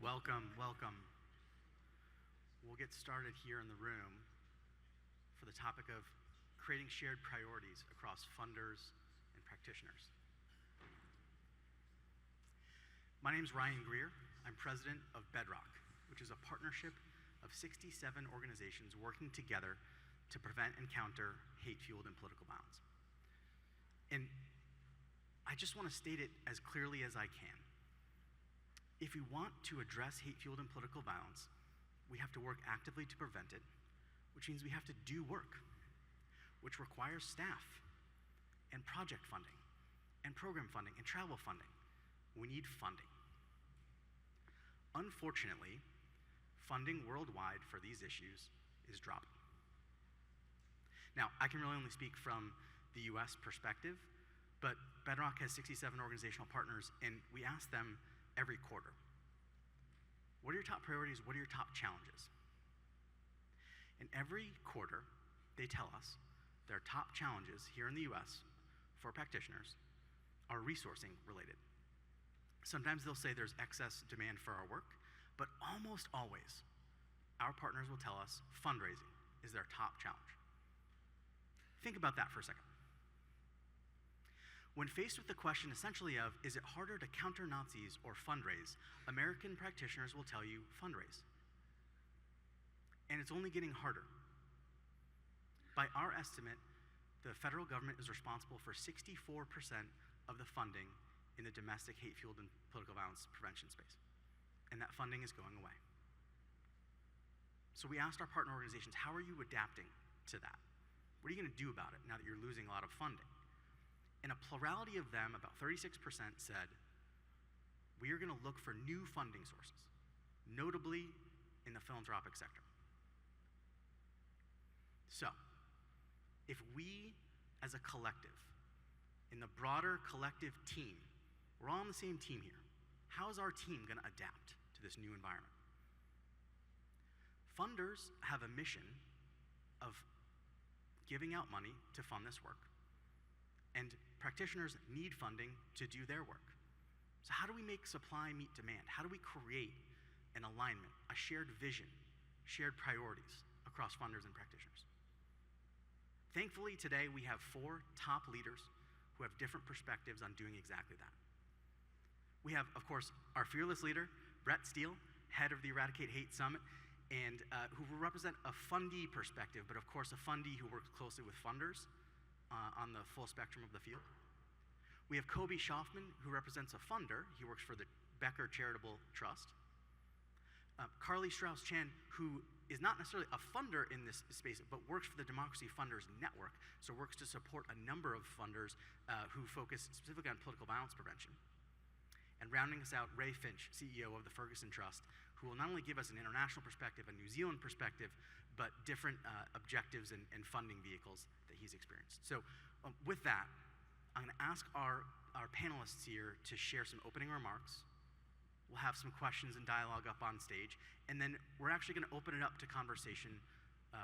Welcome, welcome. We'll get started here in the room for the topic of creating shared priorities across funders and practitioners. My name is Ryan Greer. I'm president of Bedrock, which is a partnership of 67 organizations working together to prevent and counter hate-fueled and political violence. And I just want to state it as clearly as I can. If we want to address hate-fueled and political violence, we have to work actively to prevent it, which means we have to do work, which requires staff and project funding and program funding and travel funding. We need funding. Unfortunately, funding worldwide for these issues is dropping. Now, I can really only speak from the US perspective, but Bedrock has 67 organizational partners, and we ask them every quarter, what are your top priorities? What are your top challenges? And every quarter, they tell us their top challenges here in the US for practitioners are resourcing related. Sometimes they'll say there's excess demand for our work, but almost always, our partners will tell us fundraising is their top challenge. Think about that for a second. When faced with the question essentially of, is it harder to counter Nazis or fundraise, American practitioners will tell you fundraise. And it's only getting harder. By our estimate, the federal government is responsible for 64% of the funding in the domestic hate-fueled and political violence prevention space. And that funding is going away. So we asked our partner organizations, how are you adapting to that? What are you going to do about it now that you're losing a lot of funding? And a plurality of them, about 36%, said, we are going to look for new funding sources, notably in the philanthropic sector. So, if we, as a collective, in the broader collective team, we're all on the same team here, how is our team going to adapt to this new environment? Funders have a mission of giving out money to fund this work, and practitioners need funding to do their work. So how do we make supply meet demand? How do we create an alignment, a shared vision, shared priorities across funders and practitioners? Thankfully, today we have 4 top leaders who have different perspectives on doing exactly that. We have, of course, our fearless leader, Brett Steele, head of the Eradicate Hate Summit, and who will represent a fundee perspective, but of course a fundee who works closely with funders on the full spectrum of the field. We have Kobe Schaufman, who represents a funder. He works for the Becker Charitable Trust. Carly Strauss-Chan, who is not necessarily a funder in this space, but works for the Democracy Funders Network, so works to support a number of funders who focus specifically on political violence prevention. And rounding us out, Ray Finch, CEO of the Ferguson Trust, who will not only give us an international perspective, a New Zealand perspective, but different objectives and funding vehicles that he's experienced. So with that, I'm gonna ask our panelists here to share some opening remarks. We'll have some questions and dialogue up on stage, and then we're actually gonna open it up to conversation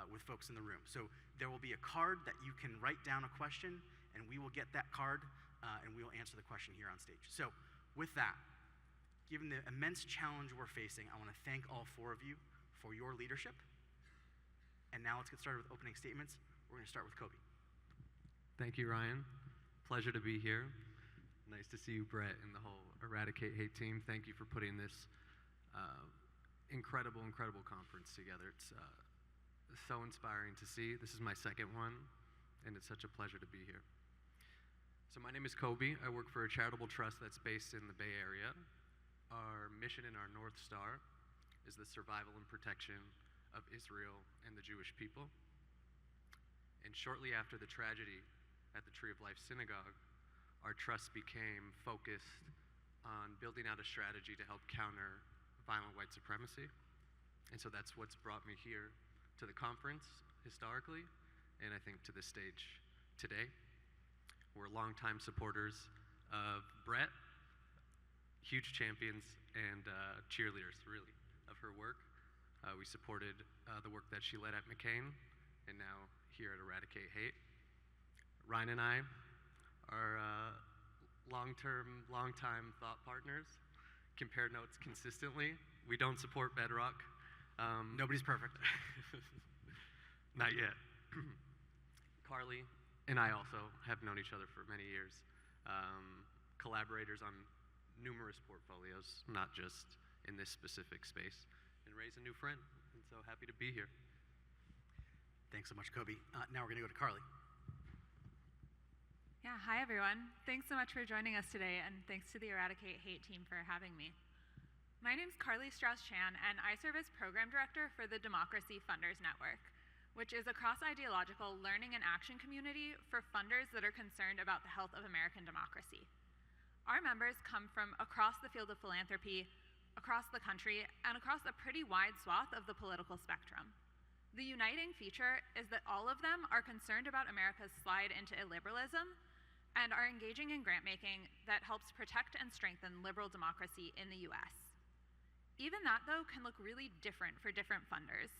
with folks in the room. So there will be a card that you can write down a question, and we will get that card, and we will answer the question here on stage. So with that, given the immense challenge we're facing, I want to thank all 4 of you for your leadership. And now let's get started with opening statements. We're going to start with Kobe. Thank you, Ryan. Pleasure to be here. Nice to see you, Brett, and the whole Eradicate Hate team. Thank you for putting this incredible conference together. It's so inspiring to see. This is my second one, and it's such a pleasure to be here. So my name is Kobe. I work for a charitable trust that's based in the Bay Area. Our mission and our North Star is the survival and protection of Israel and the Jewish people. And shortly after the tragedy at the Tree of Life Synagogue, our trust became focused on building out a strategy to help counter violent white supremacy. And so that's what's brought me here to the conference historically, and I think to the stage today. We're longtime supporters of Brett, huge champions and cheerleaders, really, of her work. We supported the work that she led at McCain, and now here at Eradicate Hate. Ryan and I are long-time thought partners. compare notes consistently. We don't support Bedrock. Nobody's perfect. Not yet. Carly and I also have known each other for many years. Collaborators on numerous portfolios, not just in this specific space. And Ray's a new friend, and so happy to be here. Thanks so much, Kobe. Now we're going to go to Carly. Yeah, hi everyone. Thanks so much for joining us today, and thanks to the Eradicate Hate team for having me. My name's Carly Strauss-Chan, and I serve as Program Director for the Democracy Funders Network, which is a cross-ideological learning and action community for funders that are concerned about the health of American democracy. Our members come from across the field of philanthropy, across the country, and across a pretty wide swath of the political spectrum. The uniting feature is that all of them are concerned about America's slide into illiberalism and are engaging in grant-making that helps protect and strengthen liberal democracy in the US. Even that, though, can look really different for different funders.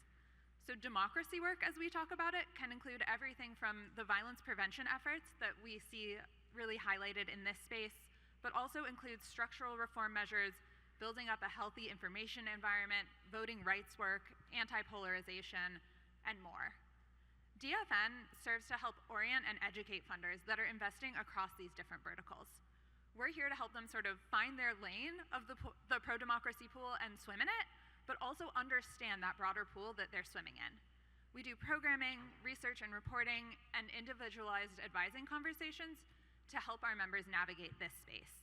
So democracy work, as we talk about it, can include everything from the violence prevention efforts that we see really highlighted in this space, but also includes structural reform measures, building up a healthy information environment, voting rights work, anti-polarization, and more. DFN serves to help orient and educate funders that are investing across these different verticals. We're here to help them sort of find their lane of the pro-democracy pool and swim in it, but also understand that broader pool that they're swimming in. We do programming, research and reporting, and individualized advising conversations to help our members navigate this space.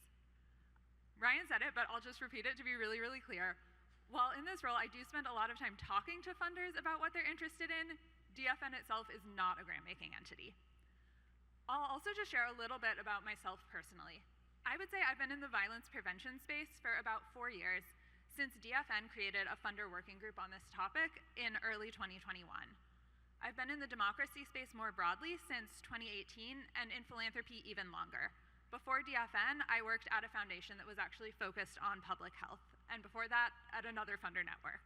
Ryan said it, but I'll just repeat it to be really, really clear. While in this role, I do spend a lot of time talking to funders about what they're interested in, DFN itself is not a grant-making entity. I'll also just share a little bit about myself personally. I would say I've been in the violence prevention space for about 4 years, since DFN created a funder working group on this topic in early 2021. I've been in the democracy space more broadly since 2018, and in philanthropy even longer. Before DFN, I worked at a foundation that was actually focused on public health, and before that, at another funder network.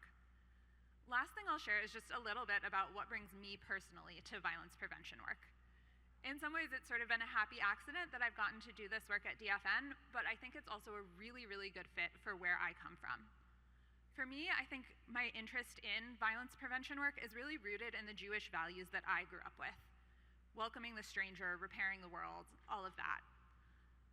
Last thing I'll share is just a little bit about what brings me personally to violence prevention work. In some ways, it's sort of been a happy accident that I've gotten to do this work at DFN, but I think it's also a really, really good fit for where I come from. For me, I think my interest in violence prevention work is really rooted in the Jewish values that I grew up with. Welcoming the stranger, repairing the world, all of that.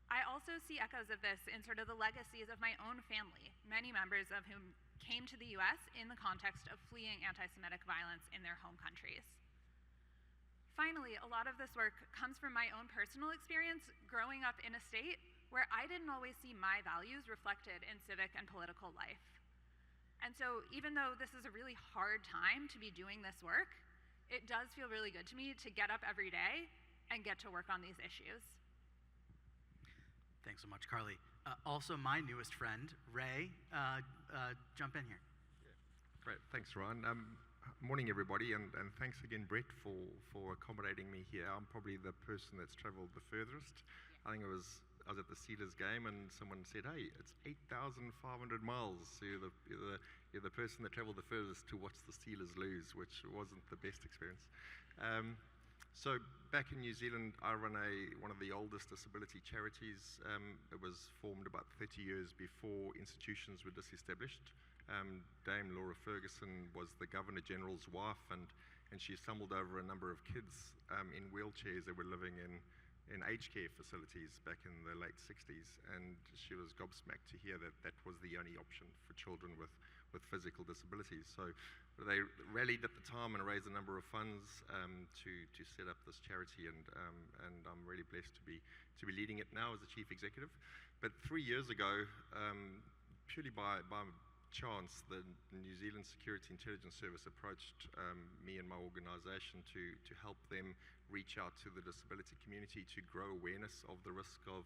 I also see echoes of this in sort of the legacies of my own family, many members of whom came to the US in the context of fleeing anti-Semitic violence in their home countries. Finally, a lot of this work comes from my own personal experience growing up in a state where I didn't always see my values reflected in civic and political life. And so even though this is a really hard time to be doing this work, it does feel really good to me to get up every day and get to work on these issues. Thanks so much, Carly. Also, my newest friend, Ray, jump in here. Yeah. Great, thanks, Ryan. Morning, everybody, and thanks again, Brett, for accommodating me here. I'm probably the person that's traveled the furthest. Yeah. I think I was at the Steelers game, and someone said, "Hey, it's 8,500 miles. So you're the person that traveled the furthest to watch the Steelers lose," which wasn't the best experience. So back in New Zealand, I run one of the oldest disability charities. It was formed about 30 years before institutions were disestablished. Dame Laura Ferguson was the Governor General's wife, and she stumbled over a number of kids in wheelchairs that were living in aged care facilities back in the late 60s, and she was gobsmacked to hear that was the only option for children with physical disabilities. So they rallied at the time and raised a number of funds to set up this charity, and I'm really blessed to be leading it now as the chief executive. But 3 years ago, purely by chance, the New Zealand Security Intelligence Service approached me and my organization to help them reach out to the disability community to grow awareness of the risk of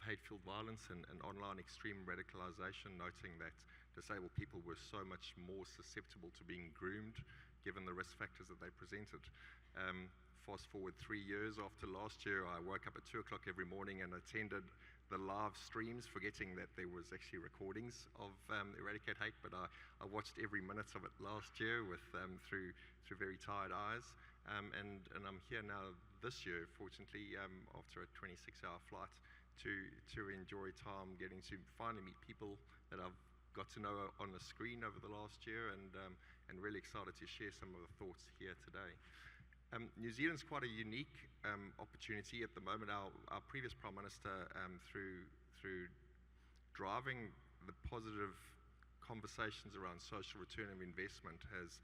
hate-filled violence and online extreme radicalization, noting that disabled people were so much more susceptible to being groomed given the risk factors that they presented. Fast forward 3 years after last year, I woke up at 2 o'clock every morning and attended the live streams, forgetting that there was actually recordings of Eradicate Hate, but I watched every minute of it last year through very tired eyes. And I'm here now this year, fortunately, after a 26-hour flight, to enjoy time getting to finally meet people that I've got to know on the screen over the last year, and really excited to share some of the thoughts here today. New Zealand's quite a unique opportunity at the moment. Our previous Prime Minister, through driving the positive conversations around social return of investment, has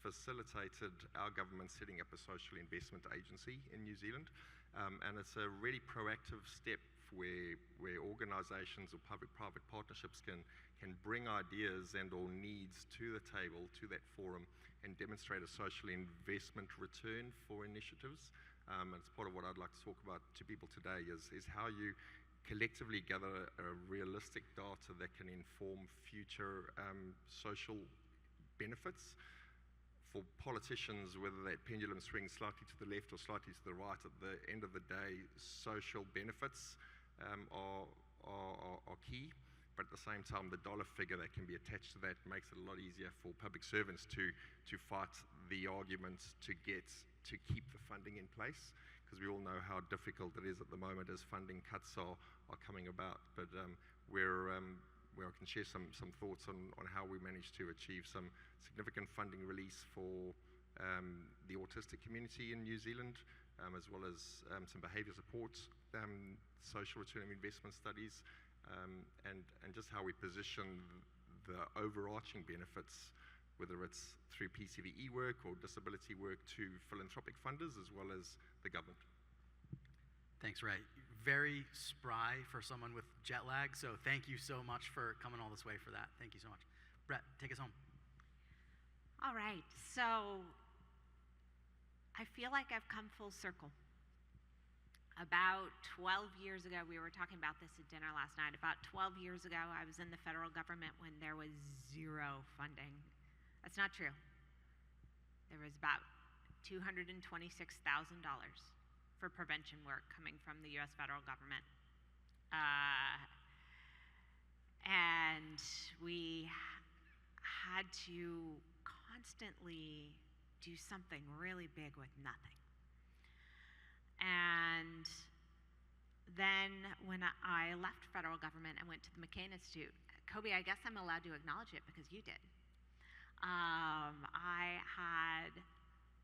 facilitated our government setting up a social investment agency in New Zealand. And it's a really proactive step where organisations or public-private partnerships can bring ideas and or needs to the table, to that forum, and demonstrate a social investment return for initiatives. And it's part of what I'd like to talk about to people today is how you collectively gather a realistic data that can inform future social benefits. For politicians, whether that pendulum swings slightly to the left or slightly to the right, at the end of the day, social benefits are key. But at the same time, the dollar figure that can be attached to that makes it a lot easier for public servants to fight the arguments to keep the funding in place, because we all know how difficult it is at the moment as funding cuts are coming about. But where I can share some thoughts on how we managed to achieve some significant funding release for the autistic community in New Zealand, as well as some behaviour support, social return of investment studies, and just how we position the overarching benefits, whether it's through PCVE work or disability work, to philanthropic funders as well as the government. Thanks, Ray. Very spry for someone with jet lag, so thank you so much for coming all this way for that. Thank you so much. Brett, take us home. All right, so I feel like I've come full circle. About 12 years ago, we were talking about this at dinner last night. About 12 years ago, I was in the federal government when there was zero funding. That's not true. There was about $226,000 for prevention work coming from the US federal government. And we had to constantly do something really big with nothing. And then when I left federal government and went to the McCain Institute, Kobe, I guess I'm allowed to acknowledge it because you did. I had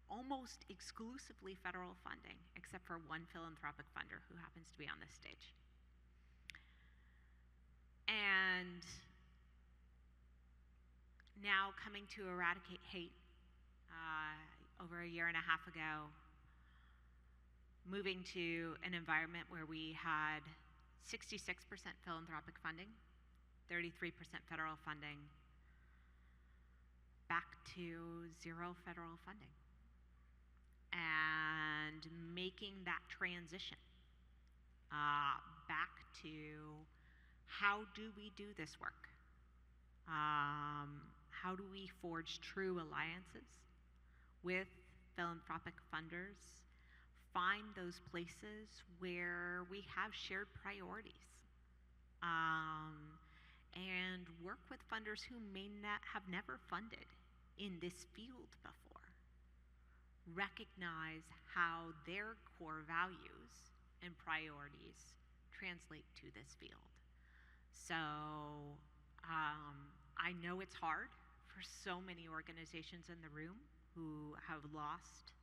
almost exclusively federal funding, except for one philanthropic funder who happens to be on this stage. And now coming to Eradicate Hate over a year and a half ago, moving to an environment where we had 66% philanthropic funding, 33% federal funding, back to zero federal funding. And making that transition back to how do we do this work? How do we forge true alliances with philanthropic funders, find those places where we have shared priorities, and work with funders who may not have never funded in this field before. Recognize how their core values and priorities translate to this field. So I know it's hard for so many organizations in the room who have lost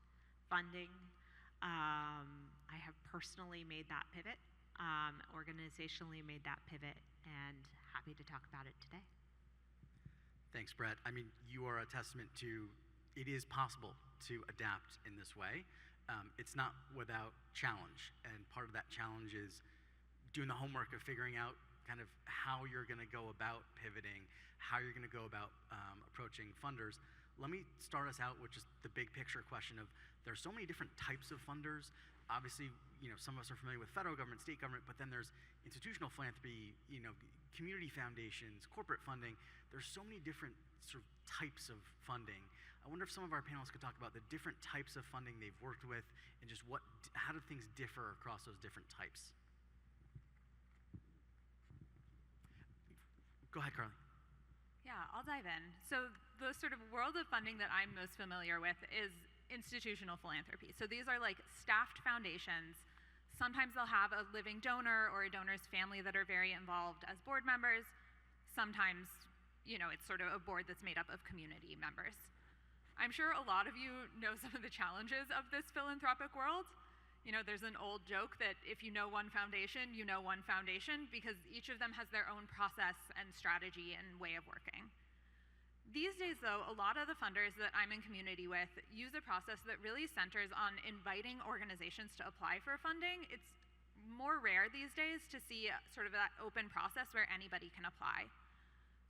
funding. I have personally made that pivot, organizationally made that pivot, and happy to talk about it today. Thanks, Brett. I mean, you are a testament to it is possible to adapt in this way. It's not without challenge, and part of that challenge is doing the homework of figuring out kind of how you're going to go about pivoting, how you're going to go about approaching funders. Let me start us out with just the big picture question of there's so many different types of funders. Obviously, some of us are familiar with federal government, state government, but then there's institutional philanthropy, community foundations, corporate funding. There's so many different sort of types of funding. I wonder if some of our panelists could talk about the different types of funding they've worked with and just how do things differ across those different types? Go ahead, Carly. Yeah, I'll dive in. So the sort of world of funding that I'm most familiar with is institutional philanthropy. So these are like staffed foundations. Sometimes they'll have a living donor or a donor's family that are very involved as board members. Sometimes it's sort of a board that's made up of community members. I'm sure a lot of you know some of the challenges of this philanthropic world. There's an old joke that if you know one foundation, you know one foundation, because each of them has their own process and strategy and way of working. These days, though, a lot of the funders that I'm in community with use a process that really centers on inviting organizations to apply for funding. It's more rare these days to see sort of that open process where anybody can apply.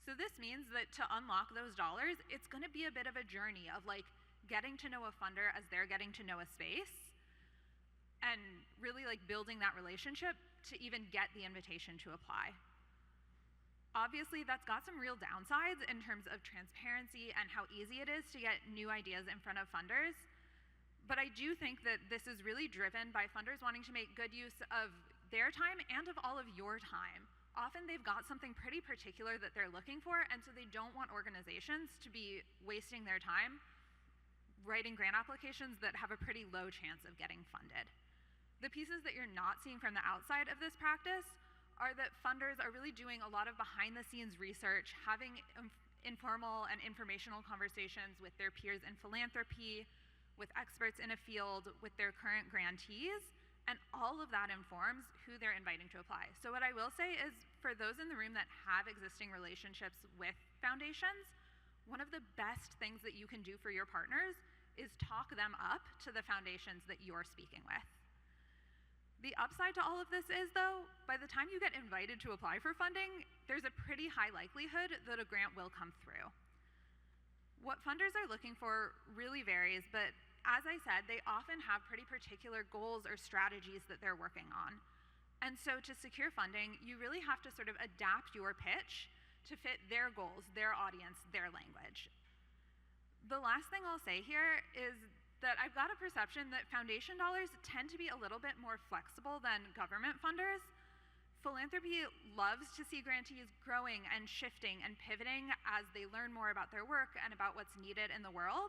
So this means that to unlock those dollars, it's going to be a bit of a journey of getting to know a funder as they're getting to know a space, and really building that relationship to even get the invitation to apply. Obviously, that's got some real downsides in terms of transparency and how easy it is to get new ideas in front of funders. But I do think that this is really driven by funders wanting to make good use of their time and of all of your time. Often they've got something pretty particular that they're looking for, and so they don't want organizations to be wasting their time writing grant applications that have a pretty low chance of getting funded. The pieces that you're not seeing from the outside of this practice are that funders are really doing a lot of behind-the-scenes research, having informal and informational conversations with their peers in philanthropy, with experts in a field, with their current grantees, and all of that informs who they're inviting to apply. So what I will say is, for those in the room that have existing relationships with foundations, one of the best things that you can do for your partners is talk them up to the foundations that you're speaking with. The upside to all of this is, though, by the time you get invited to apply for funding, there's a pretty high likelihood that a grant will come through. What funders are looking for really varies, but as I said, they often have pretty particular goals or strategies that they're working on. And so to secure funding, you really have to sort of adapt your pitch to fit their goals, their audience, their language. The last thing I'll say here is that I've got a perception that foundation dollars tend to be a little bit more flexible than government funders. Philanthropy loves to see grantees growing and shifting and pivoting as they learn more about their work and about what's needed in the world.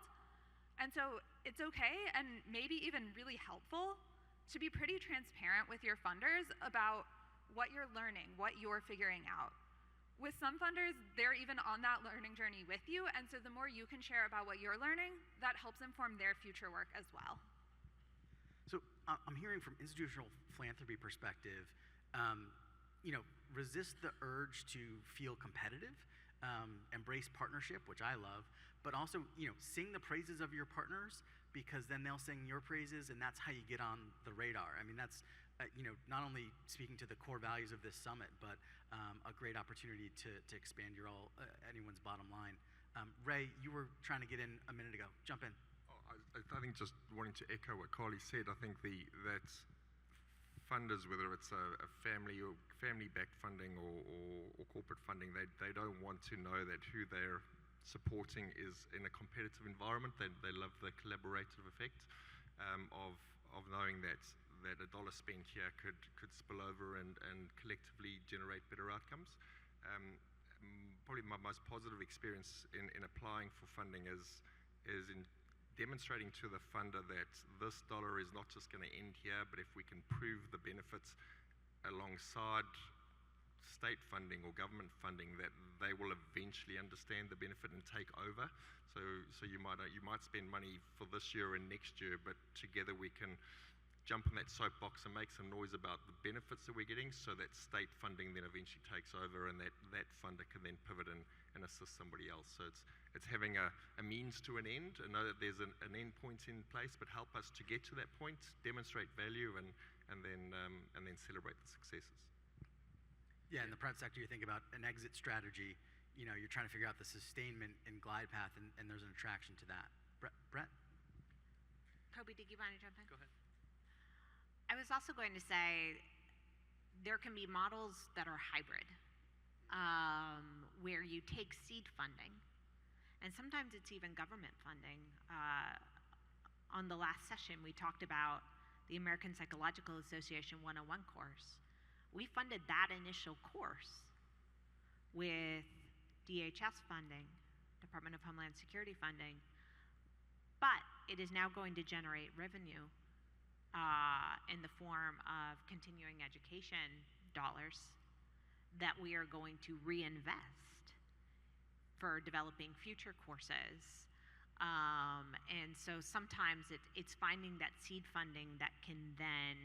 And so it's okay, and maybe even really helpful, to be pretty transparent with your funders about what you're learning, what you're figuring out. With some funders, they're even on that learning journey with you, and so the more you can share about what you're learning, that helps inform their future work as well. So I'm hearing from institutional philanthropy perspective, resist the urge to feel competitive, embrace partnership, which I love, but also, sing the praises of your partners, because then they'll sing your praises, and that's how you get on the radar. I mean, that's not only speaking to the core values of this summit, but a great opportunity to expand anyone's bottom line. Ray, you were trying to get in a minute ago. Jump in. I think just wanting to echo what Carly said, I think that funders, whether it's a family-backed funding or corporate funding, they don't want to know that who they're supporting is in a competitive environment. They love the collaborative effect of knowing that a dollar spent here could spill over and collectively generate better outcomes. Probably my most positive experience in applying for funding is in demonstrating to the funder that this dollar is not just going to end here, but if we can prove the benefits alongside state funding or government funding, that they will eventually understand the benefit and take over. So you might spend money for this year and next year, but together we can jump in that soapbox and make some noise about the benefits that we're getting, so that state funding then eventually takes over, and that funder can then pivot and assist somebody else. So it's having a means to an end, and know that there's an end point in place, but help us to get to that point, demonstrate value, and then celebrate the successes. Yeah, in the private sector, you think about an exit strategy. You're trying to figure out the sustainment and glide path, and there's an attraction to that. Brett? Kobe, did you want to jump in? Go ahead. I was also going to say there can be models that are hybrid, where you take seed funding, and sometimes it's even government funding. On the last session, we talked about the American Psychological Association 101 course. We funded that initial course with DHS funding, Department of Homeland Security funding, but it is now going to generate revenue in the form of continuing education dollars that we are going to reinvest for developing future courses. And so sometimes it's finding that seed funding that can then,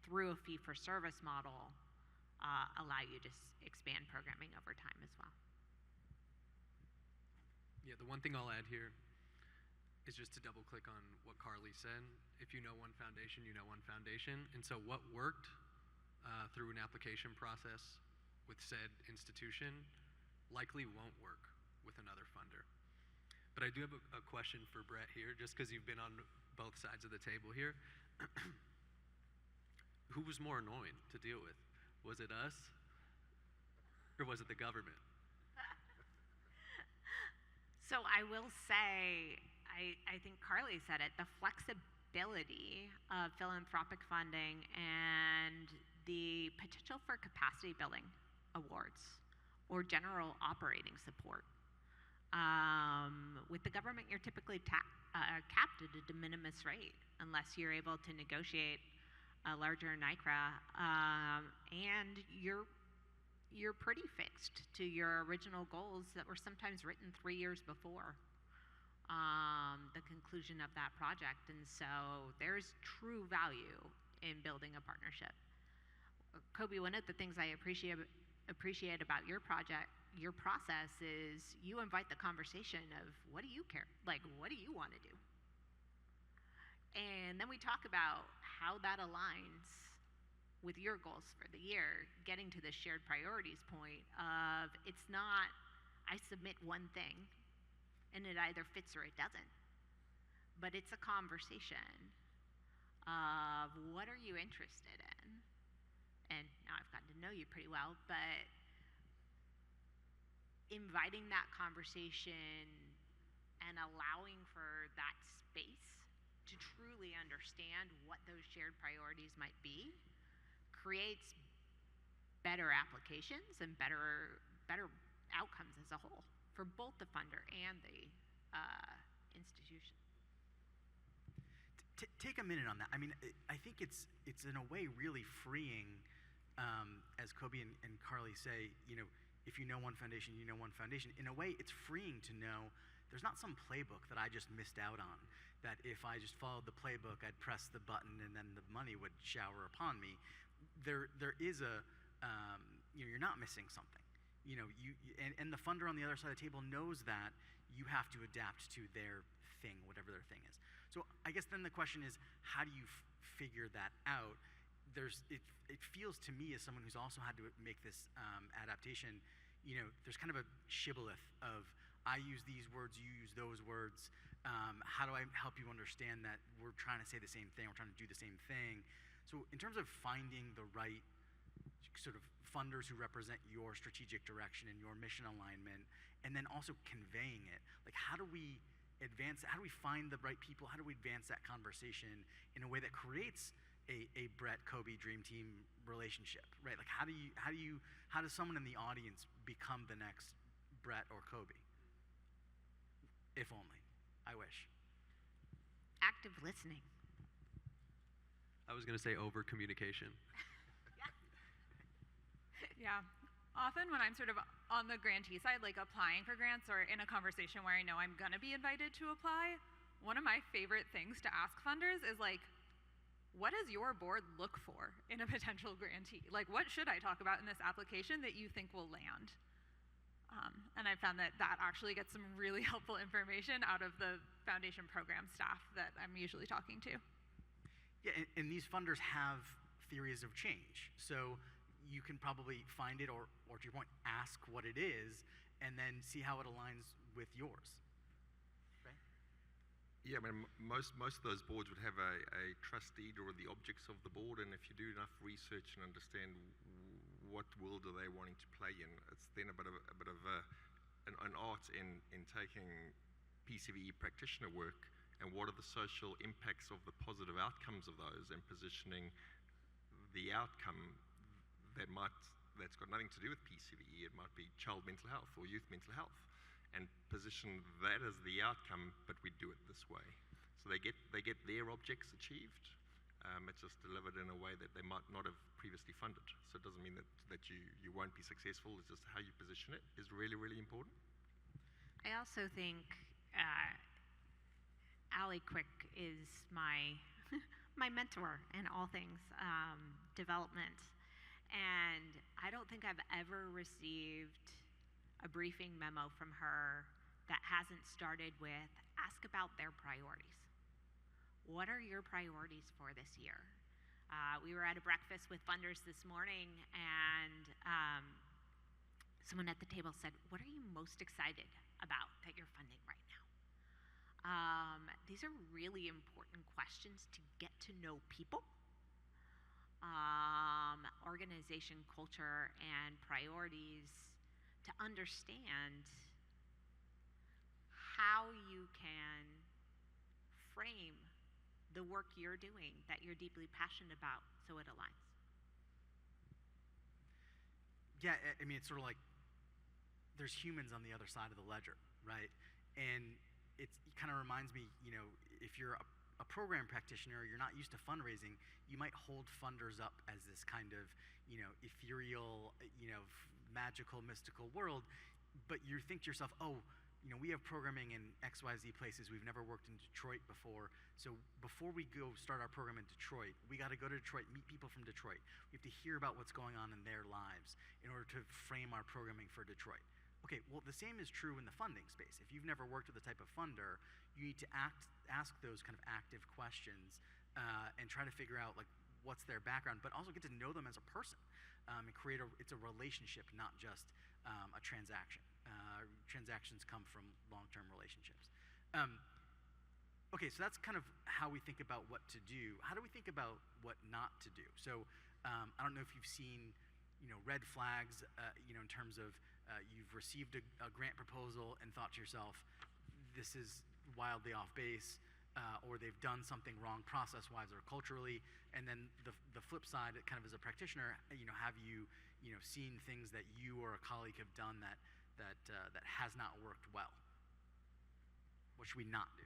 through a fee-for-service model, allow you to expand programming over time as well. Yeah, the one thing I'll add here is just to double click on what Carly said. If you know one foundation, you know one foundation. And so what worked through an application process with said institution likely won't work with another funder. But I do have a question for Brett here, just because you've been on both sides of the table here. Who was more annoying to deal with? Was it us or was it the government? So I will say, I think Carly said it, the flexibility of philanthropic funding and the potential for capacity building awards or general operating support. With the government, you're typically capped at a de minimis rate unless you're able to negotiate a larger NICRA, and you're pretty fixed to your original goals that were sometimes written 3 years before the conclusion of that project. And so there's true value in building a partnership. Kobe, one of the things I appreciate about your project, your process, is you invite the conversation of what do you care, like what do you want to do? And then we talk about how that aligns with your goals for the year, getting to the shared priorities point of it's not I submit one thing and it either fits or it doesn't, but it's a conversation of what are you interested in? And now I've gotten to know you pretty well, but inviting that conversation and allowing for that space to truly understand what those shared priorities might be creates better applications and better outcomes as a whole for both the funder and the institution. Take a minute on that. I mean, I think it's in a way really freeing, as Kobe and Carly say, you know, if you know one foundation, you know one foundation. In a way, it's freeing to know there's not some playbook that I just missed out on, that if I just followed the playbook, I'd press the button and then the money would shower upon me. There is a, you know, you're not missing something. You know, and the funder on the other side of the table knows that you have to adapt to their thing, whatever their thing is. So I guess then the question is, how do you figure that out? It feels to me, as someone who's also had to make this adaptation, you know, there's kind of a shibboleth of I use these words, you use those words. How do I help you understand that we're trying to say the same thing, we're trying to do the same thing? So in terms of finding the right sort of funders who represent your strategic direction and your mission alignment, and then also conveying it, like how do we advance, how do we find the right people, how do we advance that conversation in a way that creates a Brett Kobe dream team relationship, right? Like how does someone in the audience become the next Brett or Kobe? If only, I wish. Active listening. I was going to say over communication. Yeah. Often when I'm sort of on the grantee side, like applying for grants or in a conversation where I know I'm going to be invited to apply, one of my favorite things to ask funders is like, what does your board look for in a potential grantee? Like, what should I talk about in this application that you think will land? And I found that actually gets some really helpful information out of the foundation program staff that I'm usually talking to. Yeah, and these funders have theories of change. So you can probably find it, or to your point, ask what it is, and then see how it aligns with yours. Right? Yeah, I mean, most of those boards would have a trustee or the objects of the board, and if you do enough research and understand what world are they wanting to play in, it's then a bit of an art in taking PCVE practitioner work and what are the social impacts of the positive outcomes of those, and positioning the outcome that's got nothing to do with PCVE. It might be child mental health or youth mental health, and position that as the outcome, but we do it this way. So they get their objects achieved. It's just delivered in a way that they might not have previously funded. So it doesn't mean that you won't be successful. It's just how you position it is really, really important. I also think Allie Quick is my my mentor in all things development, and I don't think I've ever received a briefing memo from her that hasn't started with ask about their priorities. What are your priorities for this year? We were at a breakfast with funders this morning, and someone at the table said, "What are you most excited about that you're funding right now?" These are really important questions to get to know people, organization culture, and priorities, to understand how you can frame the work you're doing that you're deeply passionate about so it aligns. Yeah, I mean, it's sort of like there's humans on the other side of the ledger, right? And it kind of reminds me, if you're a program practitioner, you're not used to fundraising, you might hold funders up as this kind of, ethereal, magical, mystical world, but you think to yourself, oh, we have programming in XYZ places. We've never worked in Detroit before. So before we go start our program in Detroit, we got to go to Detroit, meet people from Detroit. We have to hear about what's going on in their lives in order to frame our programming for Detroit. Okay, well, the same is true in the funding space. If you've never worked with a type of funder, you need to ask those kind of active questions and try to figure out like what's their background, but also get to know them as a person and it's a relationship, not just a transaction. Transactions come from long-term relationships. Okay, so that's kind of how we think about what to do. How do we think about what not to do? So I don't know if you've seen, red flags, in terms of you've received a grant proposal and thought to yourself, this is wildly off base, or they've done something wrong process-wise or culturally. And then the flip side, kind of as a practitioner, have you, seen things that you or a colleague have done that has not worked well? What should we not do?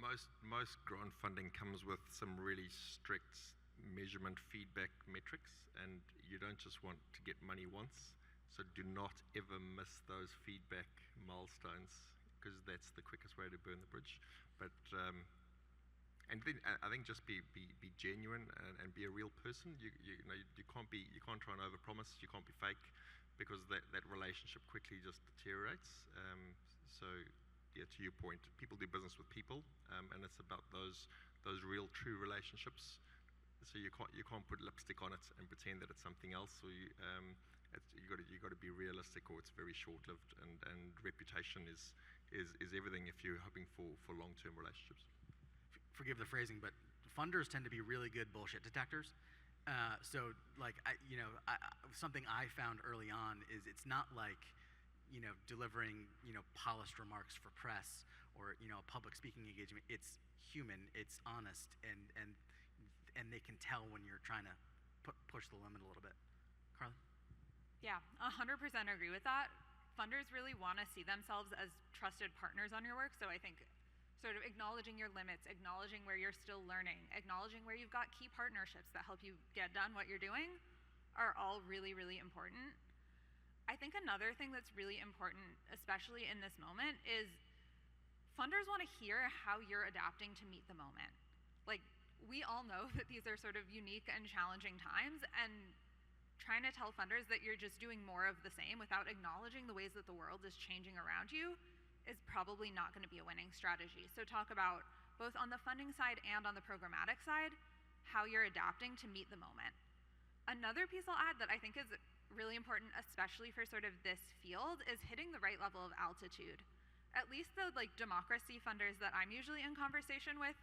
Most grant funding comes with some really strict measurement feedback metrics, and you don't just want to get money once, so do not ever miss those feedback milestones, because that's the quickest way to burn the bridge. But and then I think just be genuine and be a real person. You can't try and overpromise. You can't be fake, because that relationship quickly just deteriorates. So yeah, to your point, people do business with people, and it's about those real, true relationships. So you can't put lipstick on it and pretend that it's something else. Or you got to be realistic, or it's very short-lived. And reputation is everything if you're hoping for long-term relationships. Forgive the phrasing, but funders tend to be really good bullshit detectors. So, like, something I found early on is it's not like, delivering, polished remarks for press or, a public speaking engagement. It's human, it's honest, and they can tell when you're trying to push the limit a little bit. Carly? Yeah, 100% agree with that. Funders really want to see themselves as trusted partners on your work, so I think sort of acknowledging your limits, acknowledging where you're still learning, acknowledging where you've got key partnerships that help you get done what you're doing are all really, really important. I think another thing that's really important, especially in this moment, is funders want to hear how you're adapting to meet the moment. Like, we all know that these are sort of unique and challenging times, and trying to tell funders that you're just doing more of the same without acknowledging the ways that the world is changing around you is probably not going to be a winning strategy. So talk about, both on the funding side and on the programmatic side, how you're adapting to meet the moment. Another piece I'll add that I think is really important, especially for sort of this field, is hitting the right level of altitude. At least the democracy funders that I'm usually in conversation with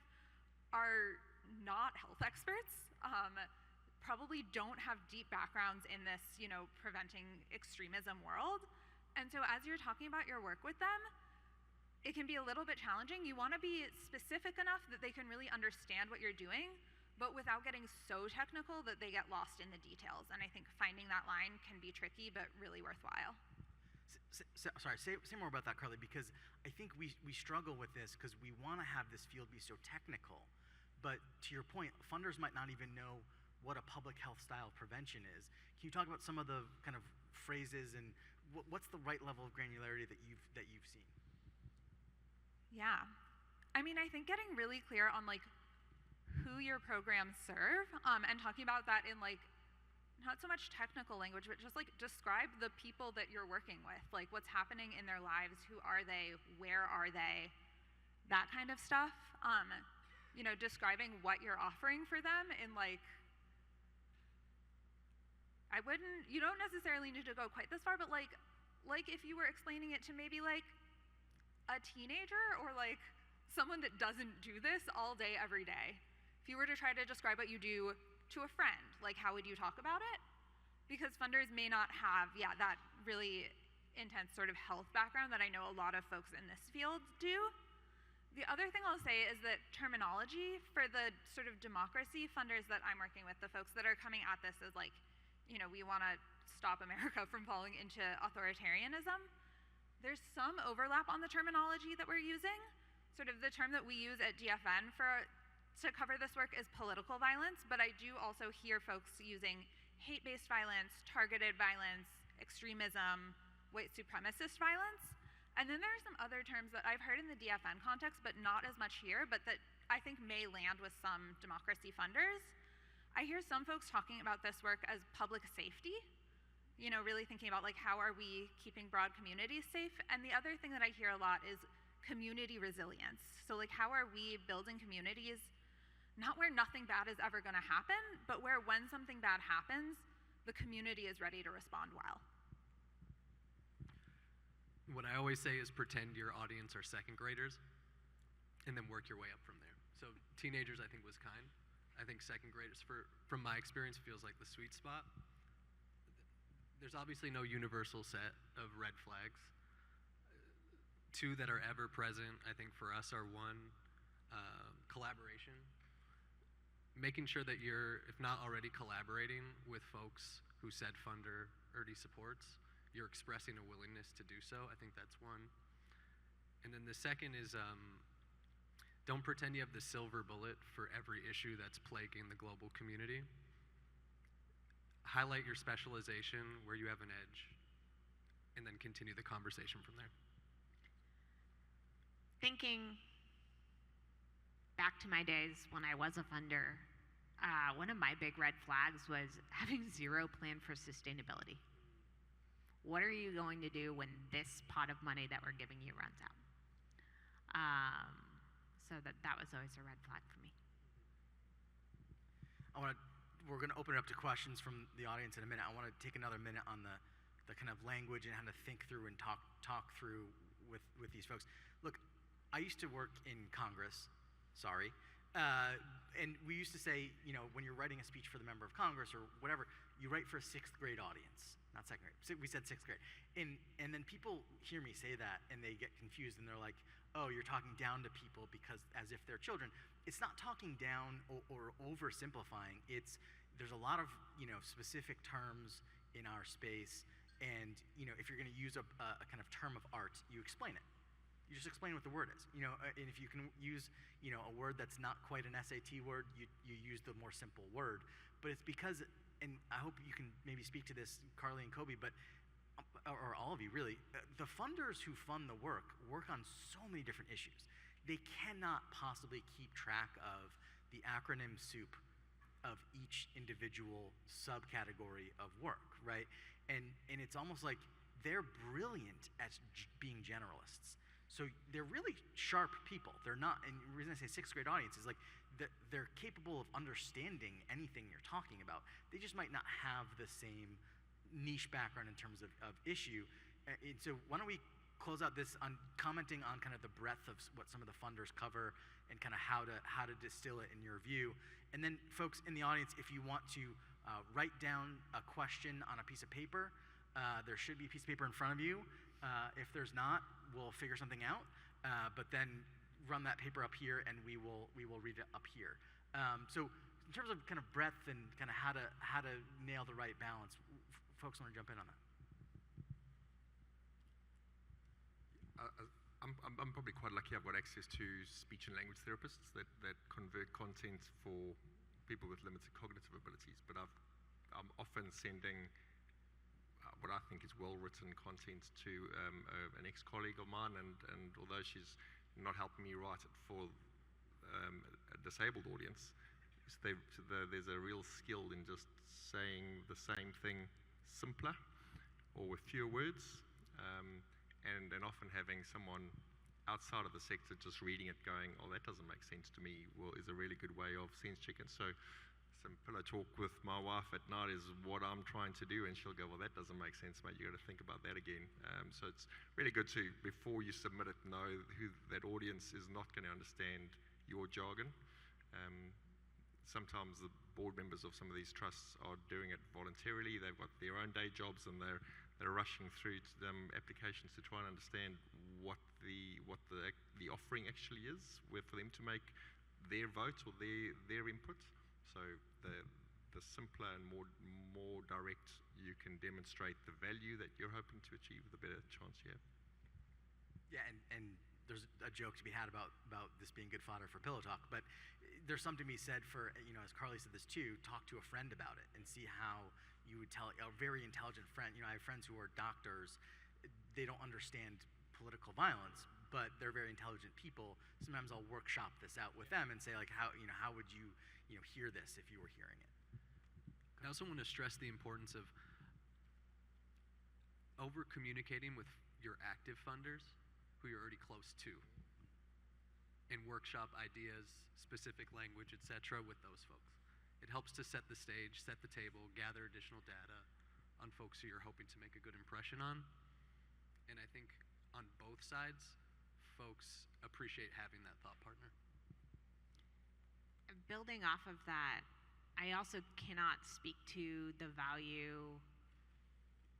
are not health experts, probably don't have deep backgrounds in this, preventing extremism world. And so as you're talking about your work with them, it can be a little bit challenging. You want to be specific enough that they can really understand what you're doing, but without getting so technical that they get lost in the details. And I think finding that line can be tricky, but really worthwhile. Sorry, say more about that, Carly, because I think we struggle with this because we want to have this field be so technical. But to your point, funders might not even know what a public health style prevention is. Can you talk about some of the kind of phrases and what's the right level of granularity that you've seen? Yeah. I mean, I think getting really clear on like who your programs serve, and talking about that in like not so much technical language, but just like describe the people that you're working with, like what's happening in their lives, who are they, where are they, that kind of stuff. Describing what you're offering for them in like, you don't necessarily need to go quite this far, but like if you were explaining it to maybe like a teenager or like someone that doesn't do this all day, every day. If you were to try to describe what you do to a friend, like how would you talk about it? Because funders may not have, that really intense sort of health background that I know a lot of folks in this field do. The other thing I'll say is that terminology for the sort of democracy funders that I'm working with, the folks that are coming at this as like, we want to stop America from falling into authoritarianism, there's some overlap on the terminology that we're using. Sort of the term that we use at DFN to cover this work is political violence, but I do also hear folks using hate-based violence, targeted violence, extremism, white supremacist violence. And then there are some other terms that I've heard in the DFN context, but not as much here, but that I think may land with some democracy funders. I hear some folks talking about this work as public safety, really thinking about like how are we keeping broad communities safe. And the other thing that I hear a lot is community resilience. So like how are we building communities, not where nothing bad is ever gonna happen, but where when something bad happens, the community is ready to respond well. What I always say is pretend your audience are second graders and then work your way up from there. So teenagers I think was kind. I think second graders, from my experience, feels like the sweet spot. There's obviously no universal set of red flags. Two that are ever present, I think for us are one, collaboration. Making sure that you're, if not already collaborating with folks who said funder already supports, you're expressing a willingness to do so. I think that's one. And then the second is, don't pretend you have the silver bullet for every issue that's plaguing the global community. Highlight your specialization where you have an edge, and then continue the conversation from there. Thinking back to my days when I was a funder, one of my big red flags was having zero plan for sustainability. What are you going to do when this pot of money that we're giving you runs out? So that was always a red flag for me. We're going to open it up to questions from the audience in a minute. I want to take another minute on the kind of language and how to think through and talk through with these folks. Look, I used to work in Congress, and we used to say, when you're writing a speech for the member of Congress or whatever, you write for a 6th grade audience, not 2nd grade. We said 6th grade. And then people hear me say that and they get confused and they're like, oh, you're talking down to people because as if they're children. It's not talking down or oversimplifying. There's a lot of specific terms in our space, and if you're going to use a kind of term of art, you explain it. You just explain what the word is. And if you can use a word that's not quite an SAT word, you use the more simple word. But it's because, and I hope you can maybe speak to this, Carly and Kobe, but or all of you really, the funders who fund the work on so many different issues. They cannot possibly keep track of the acronym soup of each individual subcategory of work, right? And it's almost like they're brilliant at being generalists. So they're really sharp people. They're not, and the reason I say 6th grade audience is like they're capable of understanding anything you're talking about. They just might not have the same niche background in terms of issue. And so why don't we close out this on commenting on kind of the breadth of what some of the funders cover and kind of how to distill it in your view. And then folks in the audience, if you want to write down a question on a piece of paper, there should be a piece of paper in front of you. If there's not, we'll figure something out. But then run that paper up here and we will read it up here. So in terms of kind of breadth and kind of how to nail the right balance, folks want to jump in on that? I'm probably quite lucky. I've got access to speech and language therapists that convert content for people with limited cognitive abilities. But I'm often sending what I think is well-written content to an ex-colleague of mine, and although she's not helping me write it for a disabled audience, there's a real skill in just saying the same thing simpler or with fewer words, and often having someone outside of the sector just reading it going, oh, that doesn't make sense to me, is a really good way of sense checking. So some pillow talk with my wife at night is what I'm trying to do, and she'll go, well, that doesn't make sense, mate, you got to think about that again. So it's really good to, before you submit it, know who that audience is not going to understand your jargon. Sometimes the board members of some of these trusts are doing it voluntarily. They've got their own day jobs, and they're rushing through applications to try and understand what the offering actually is, for them to make their vote or their input. So the simpler and more direct you can demonstrate the value that you're hoping to achieve, the better chance you have. Yeah, and there's a joke to be had about this being good fodder for pillow talk, but there's something to be said for, as Carly said this too, talk to a friend about it and see how you would tell a very intelligent friend. I have friends who are doctors. They don't understand political violence, but they're very intelligent people. Sometimes I'll workshop this out with them and say, like, how would you hear this if you were hearing it? I also want to stress the importance of over communicating with your active funders who you're already close to, and workshop ideas, specific language, etc. with those folks. It helps to set the stage, set the table, gather additional data on folks who you're hoping to make a good impression on. And I think on both sides, folks appreciate having that thought partner. Building off of that, I also cannot speak to the value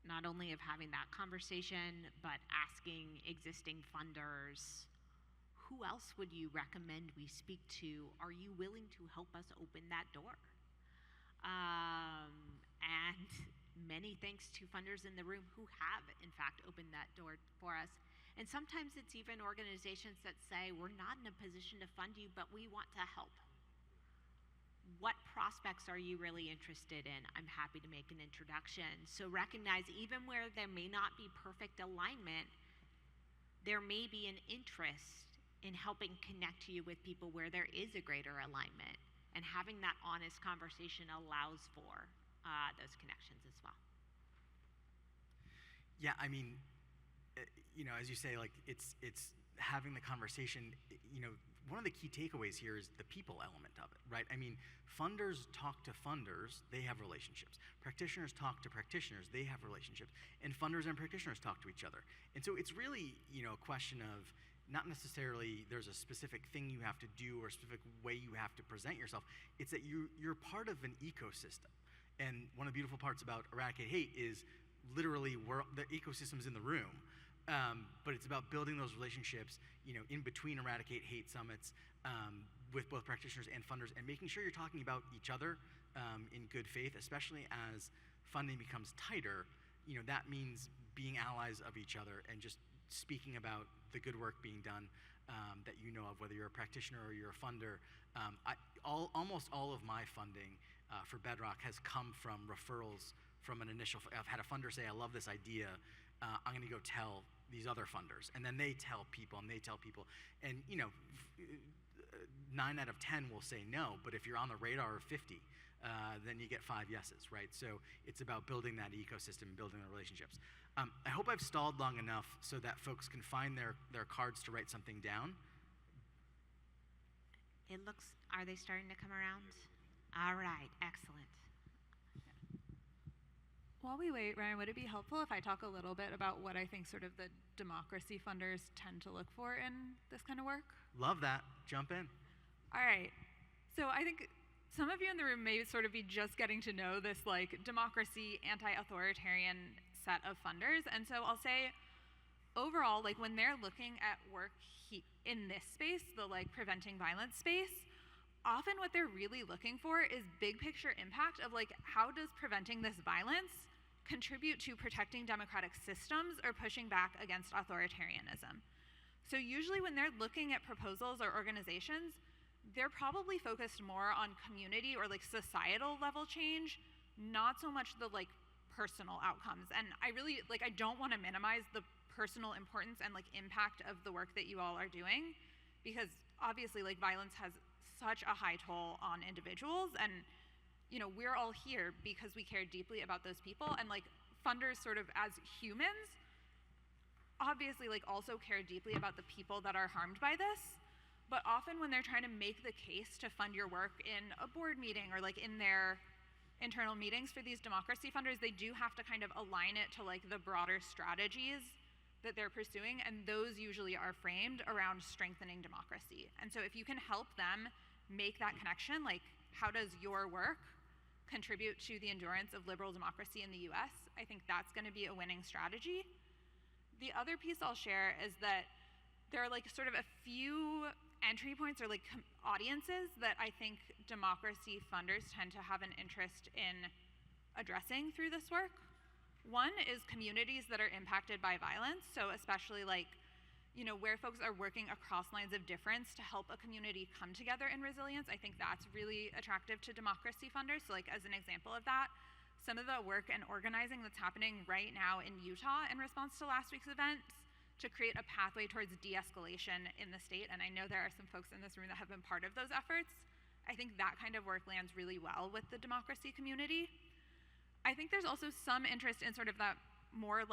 not only of having that conversation, but asking existing funders, who else would you recommend we speak to? Are you willing to help us open that door? And many thanks to funders in the room who have, in fact, opened that door for us. And sometimes it's even organizations that say, we're not in a position to fund you, but we want to help. What prospects are you really interested in? I'm happy to make an introduction. So recognize, even where there may not be perfect alignment, there may be an interest in helping connect you with people where there is a greater alignment. And having that honest conversation allows for those connections as well. Yeah, I mean, as you say, like it's having the conversation. One of the key takeaways here is the people element of it, right? I mean, funders talk to funders, they have relationships. Practitioners talk to practitioners, they have relationships. And funders and practitioners talk to each other. And so it's really, a question of not necessarily there's a specific thing you have to do or a specific way you have to present yourself. It's that you're part of an ecosystem. And one of the beautiful parts about Eradicate Hate is literally the ecosystem's in the room. But it's about building those relationships, in between Eradicate Hate summits with both practitioners and funders, and making sure you're talking about each other in good faith, especially as funding becomes tighter. That means being allies of each other and just speaking about the good work being done that you know of, whether you're a practitioner or you're a funder. Almost all of my funding for Bedrock has come from referrals from an initial. I've had a funder say, I love this idea. I'm going to go tell these other funders. And then they tell people, and they tell people. And, 9 out of 10 will say no, but if you're on the radar of 50, then you get 5 yeses, right? So it's about building that ecosystem and building the relationships. I hope I've stalled long enough so that folks can find their cards to write something down. Are they starting to come around? All right, excellent. While we wait, Ryan, would it be helpful if I talk a little bit about what I think sort of the democracy funders tend to look for in this kind of work? Love that. Jump in. All right. So I think some of you in the room may sort of be just getting to know this democracy, anti-authoritarian set of funders. And so I'll say overall, when they're looking at work in this space, the preventing violence space, often what they're really looking for is big picture impact of how does preventing this violence contribute to protecting democratic systems or pushing back against authoritarianism. So usually when they're looking at proposals or organizations, they're probably focused more on community or societal level change, not so much the personal outcomes. And I really, I don't want to minimize the personal importance and impact of the work that you all are doing, because obviously violence has such a high toll on individuals, and we're all here because we care deeply about those people, and funders sort of as humans obviously also care deeply about the people that are harmed by this. But often when they're trying to make the case to fund your work in a board meeting or in their internal meetings for these democracy funders, they do have to kind of align it to the broader strategies that they're pursuing, and those usually are framed around strengthening democracy. And so if you can help them make that connection, how does your work contribute to the endurance of liberal democracy in the US, I think that's going to be a winning strategy. The other piece I'll share is that there are sort of a few entry points or audiences that I think democracy funders tend to have an interest in addressing through this work. One is communities that are impacted by violence, so especially where folks are working across lines of difference to help a community come together in resilience. I think that's really attractive to democracy funders. So as an example of that, some of the work and organizing that's happening right now in Utah in response to last week's events to create a pathway towards de-escalation in the state, and I know there are some folks in this room that have been part of those efforts. I think that kind of work lands really well with the democracy community. I think there's also some interest in sort of that more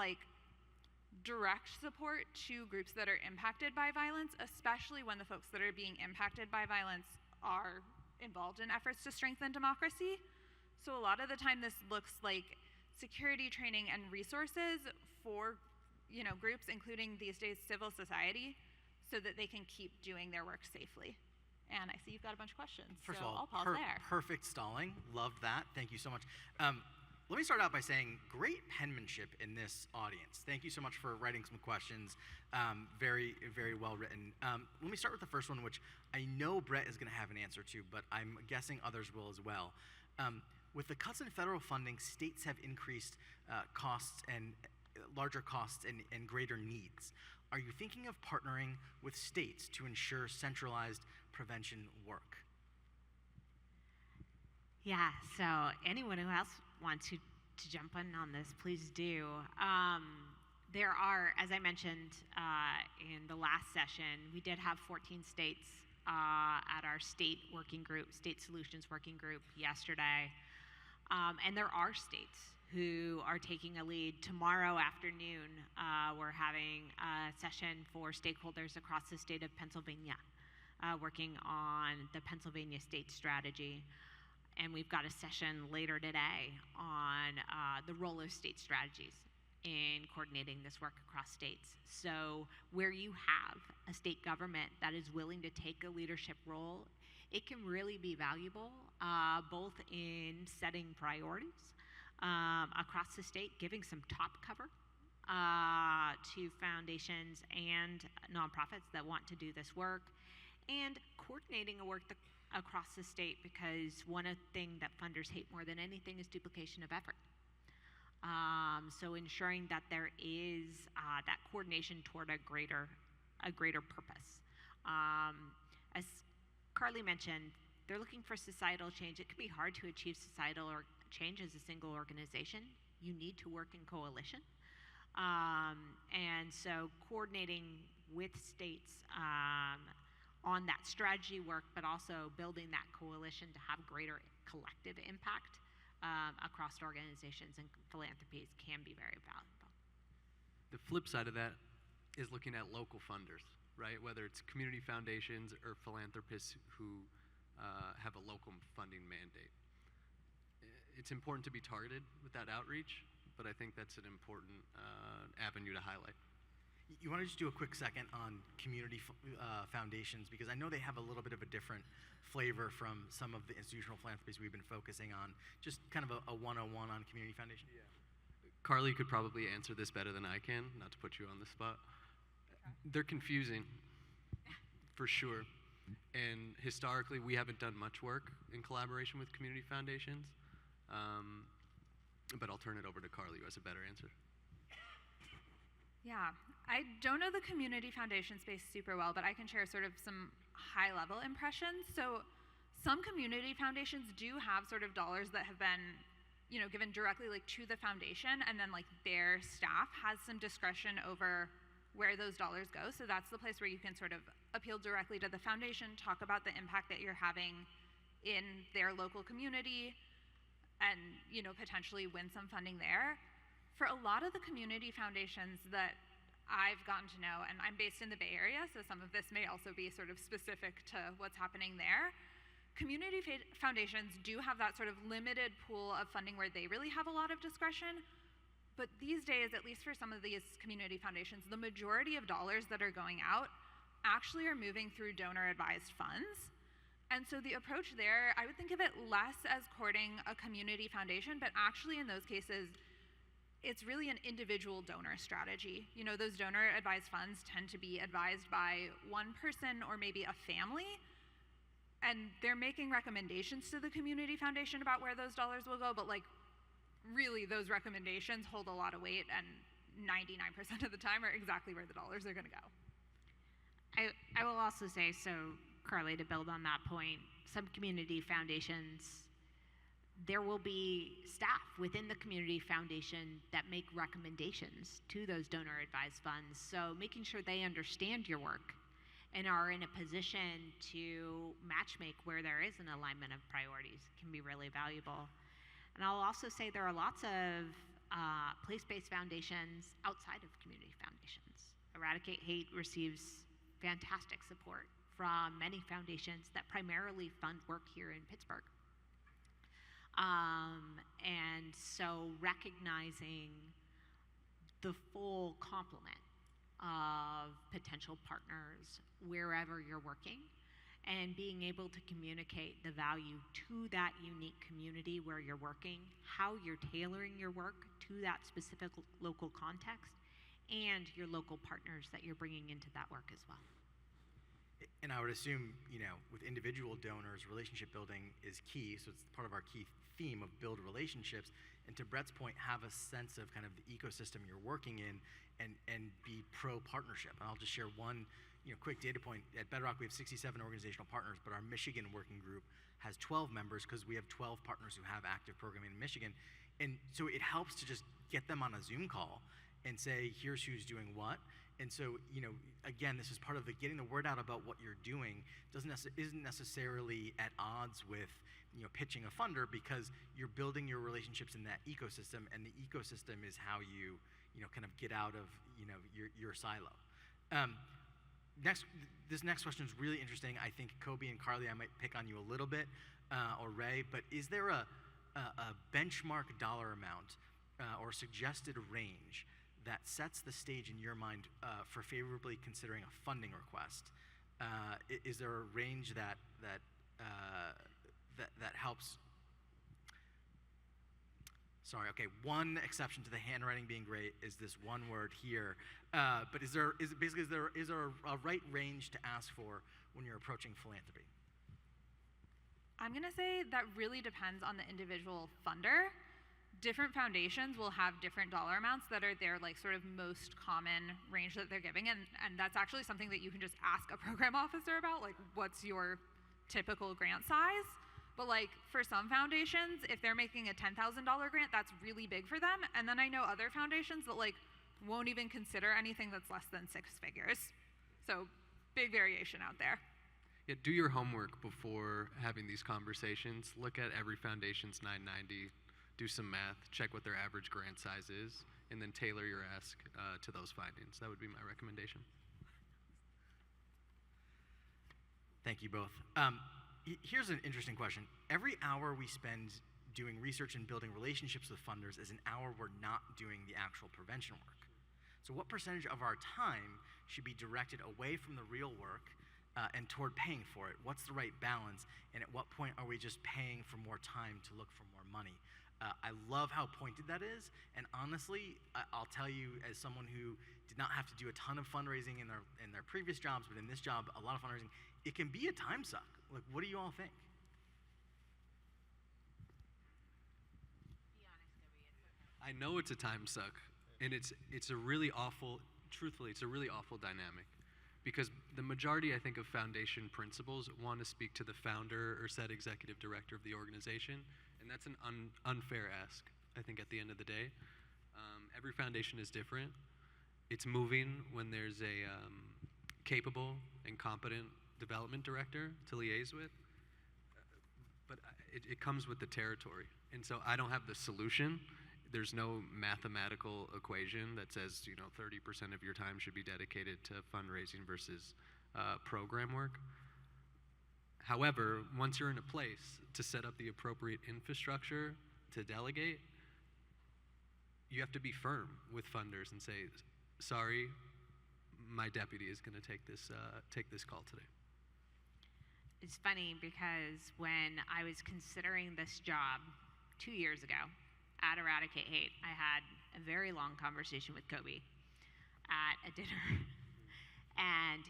direct support to groups that are impacted by violence, especially when the folks that are being impacted by violence are involved in efforts to strengthen democracy. So a lot of the time this looks like security training and resources for groups, including these days civil society, so that they can keep doing their work safely. And I see you've got a bunch of questions, First so of all, I'll pause there. Perfect stalling. Loved that. Thank you so much. Let me start out by saying great penmanship in this audience. Thank you so much for writing some questions. Very, very well written. Let me start with the first one, which I know Brett is going to have an answer to, but I'm guessing others will as well. With the cuts in federal funding, states have increased costs and larger costs and greater needs. Are you thinking of partnering with states to ensure centralized prevention work? Yeah, so anyone who else wants to jump in on this, please do. There are, as I mentioned in the last session, we did have 14 states at our state working group, state solutions working group yesterday. And there are states who are taking a lead. Tomorrow afternoon, we're having a session for stakeholders across the state of Pennsylvania, working on the Pennsylvania state strategy. And we've got a session later today on the role of state strategies in coordinating this work across states. So where you have a state government that is willing to take a leadership role, it can really be valuable, both in setting priorities across the state, giving some top cover to foundations and nonprofits that want to do this work, and coordinating a work across the state, because one thing that funders hate more than anything is duplication of effort. So ensuring that there is that coordination toward a greater purpose. As Carly mentioned, they're looking for societal change. It can be hard to achieve societal change as a single organization. You need to work in coalition. And so coordinating with states on that strategy work, but also building that coalition to have greater collective impact across organizations and philanthropies can be very valuable. The flip side of that is looking at local funders, right? Whether it's community foundations or philanthropists who have a local funding mandate. It's important to be targeted with that outreach, but I think that's an important avenue to highlight. You want to just do a quick second on community foundations, because I know they have a little bit of a different flavor from some of the institutional philanthropies we've been focusing on. Just kind of a 101 on community foundation. Yeah. Carly could probably answer this better than I can, not to put you on the spot. Okay. They're confusing, for sure. And historically, we haven't done much work in collaboration with community foundations. But I'll turn it over to Carly, who has a better answer. Yeah, I don't know the community foundation space super well, but I can share sort of some high-level impressions. So some community foundations do have sort of dollars that have been given directly like to the foundation, and then like their staff has some discretion over where those dollars go. So that's the place where you can sort of appeal directly to the foundation, talk about the impact that you're having in their local community, and potentially win some funding there. For a lot of the community foundations that I've gotten to know, and I'm based in the Bay Area, so some of this may also be sort of specific to what's happening there. Community foundations do have that sort of limited pool of funding where they really have a lot of discretion. But these days, at least for some of these community foundations, the majority of dollars that are going out actually are moving through donor-advised funds. And so the approach there, I would think of it less as courting a community foundation, but actually in those cases, it's really an individual donor strategy. Those donor-advised funds tend to be advised by one person or maybe a family, and they're making recommendations to the community foundation about where those dollars will go, but like really those recommendations hold a lot of weight, and 99% of the time are exactly where the dollars are going to go. I will also say, so Carly, to build on that point, some community foundations, there will be staff within the community foundation that make recommendations to those donor advised funds. So making sure they understand your work and are in a position to matchmake where there is an alignment of priorities can be really valuable. And I'll also say there are lots of place-based foundations outside of community foundations. Eradicate Hate receives fantastic support from many foundations that primarily fund work here in Pittsburgh. And so recognizing the full complement of potential partners wherever you're working, and being able to communicate the value to that unique community where you're working, how you're tailoring your work to that specific local context, and your local partners that you're bringing into that work as well. And I would assume, with individual donors, relationship building is key. So it's part of our key theme of build relationships. And to Brett's point, have a sense of kind of the ecosystem you're working in, and be pro-partnership. And I'll just share one quick data point. At Bedrock, we have 67 organizational partners, but our Michigan working group has 12 members because we have 12 partners who have active programming in Michigan. And so it helps to just get them on a Zoom call and say, here's who's doing what. And so, again, this is part of getting the word out about what you're doing isn't necessarily at odds with, pitching a funder, because you're building your relationships in that ecosystem, and the ecosystem is how you, kind of get out of, your silo. This next question is really interesting. I think Kobe and Carly, I might pick on you a little bit, or Ray, but is there a benchmark dollar amount or suggested range that sets the stage in your mind for favorably considering a funding request? Is there a range that helps? Sorry, okay, one exception to the handwriting being great is this one word here. But is there a right range to ask for when you're approaching philanthropy? I'm gonna say that really depends on the individual funder. Different foundations will have different dollar amounts that are their like sort of most common range that they're giving, and that's actually something that you can just ask a program officer about, like what's your typical grant size. But like for some foundations, if they're making a $10,000 grant, that's really big for them. And then I know other foundations that like won't even consider anything that's less than 6 figures. So big variation out there. Yeah, do your homework before having these conversations. Look at every foundation's 990, do some math, check what their average grant size is, and then tailor your ask to those findings. That would be my recommendation. Thank you both. Here's an interesting question. Every hour we spend doing research and building relationships with funders is an hour we're not doing the actual prevention work. So what percentage of our time should be directed away from the real work and toward paying for it? What's the right balance? And at what point are we just paying for more time to look for more money? I love how pointed that is. And honestly, I'll tell you, as someone who did not have to do a ton of fundraising in their previous jobs, but in this job, a lot of fundraising, it can be a time suck. Like, what do you all think? I know it's a time suck, and it's a really awful, truthfully, it's a really awful dynamic, because the majority, I think, of foundation principals want to speak to the founder or said executive director of the organization, And that's an unfair ask, I think, at the end of the day. Every foundation is different. It's moving when there's a capable and competent development director to liaise with, but it comes with the territory. And so I don't have the solution. There's no mathematical equation that says, 30% of your time should be dedicated to fundraising versus program work. However, once you're in a place to set up the appropriate infrastructure to delegate, you have to be firm with funders and say, sorry, my deputy is going to take this call today. It's funny because when I was considering this job 2 years ago at Eradicate Hate, I had a very long conversation with Kobe at a dinner. And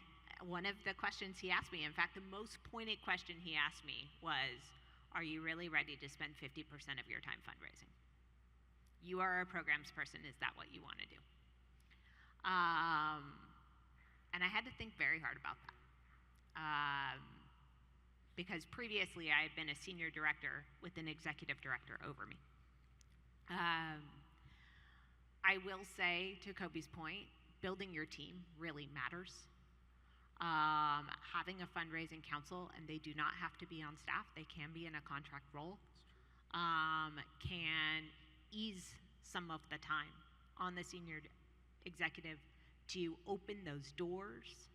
one of the questions he asked me, in fact, the most pointed question he asked me was, are you really ready to spend 50% of your time fundraising? You are a programs person, is that what you want to do? And I had to think very hard about that. Because previously I had been a senior director with an executive director over me. I will say, to Kobe's point, building your team really matters. Having a fundraising council, and they do not have to be on staff, they can be in a contract role, can ease some of the time on the senior executive to open those doors,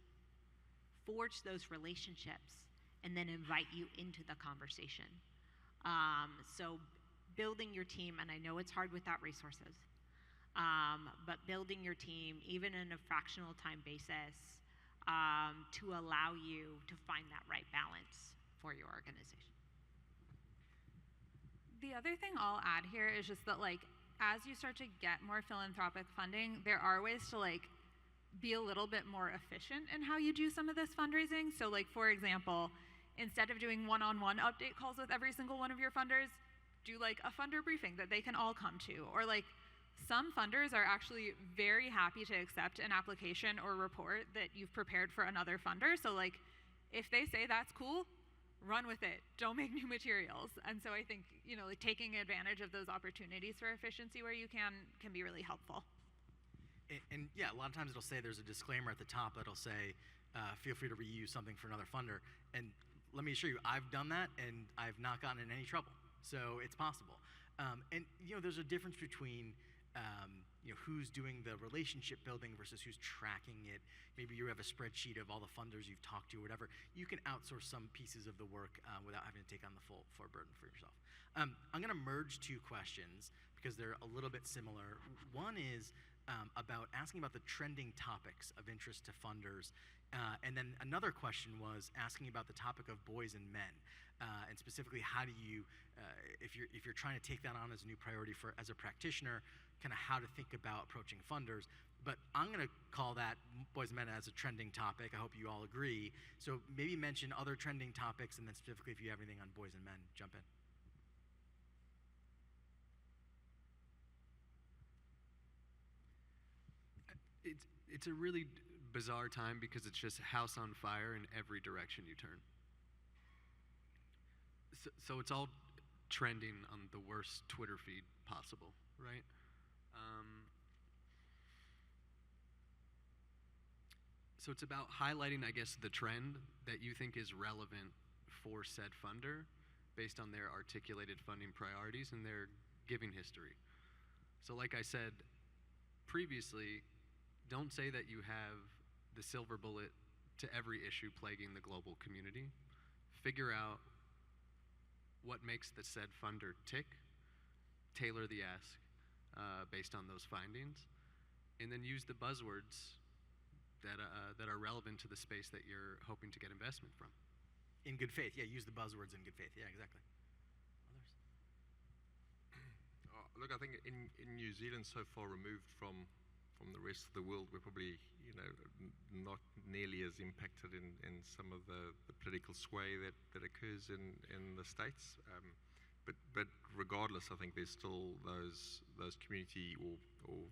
forge those relationships, and then invite you into the conversation. So building your team, and I know it's hard without resources, but building your team, even in a fractional time basis, to allow you to find that right balance for your organization. The other thing I'll add here is just that, as you start to get more philanthropic funding, there are ways to be a little bit more efficient in how you do some of this fundraising. So for example, instead of doing one-on-one update calls with every single one of your funders, do a funder briefing that they can all come to. Or some funders are actually very happy to accept an application or report that you've prepared for another funder. So if they say that's cool, run with it. Don't make new materials. And so I think, taking advantage of those opportunities for efficiency where you can be really helpful. And yeah, a lot of times it'll say there's a disclaimer at the top that'll say, feel free to reuse something for another funder. And let me assure you, I've done that and I've not gotten in any trouble. So it's possible. And there's a difference between who's doing the relationship building versus who's tracking it. Maybe you have a spreadsheet of all the funders you've talked to or whatever. You can outsource some pieces of the work without having to take on the full burden for yourself. I'm going to merge two questions because they're a little bit similar. One is about asking about the trending topics of interest to funders. And then another question was asking about the topic of boys and men. And specifically, how do you, if you're trying to take that on as a new priority as a practitioner, kind of how to think about approaching funders. But I'm going to call that boys and men as a trending topic. I hope you all agree. So maybe mention other trending topics, and then specifically if you have anything on boys and men, jump in. It's a really bizarre time because it's just house on fire in every direction you turn. So it's all trending on the worst Twitter feed possible, right? So it's about highlighting, I guess, the trend that you think is relevant for said funder based on their articulated funding priorities and their giving history. So like I said previously, don't say that you have the silver bullet to every issue plaguing the global community. Figure out what makes the said funder tick, tailor the ask based on those findings, and then use the buzzwords that are relevant to the space that you're hoping to get investment from. In good faith, yeah, use the buzzwords in good faith, yeah, exactly. Others? Look, I think in New Zealand, so far removed from the rest of the world, we're probably not nearly as impacted in some of the political sway that occurs in the States. But regardless, I think there's still those community or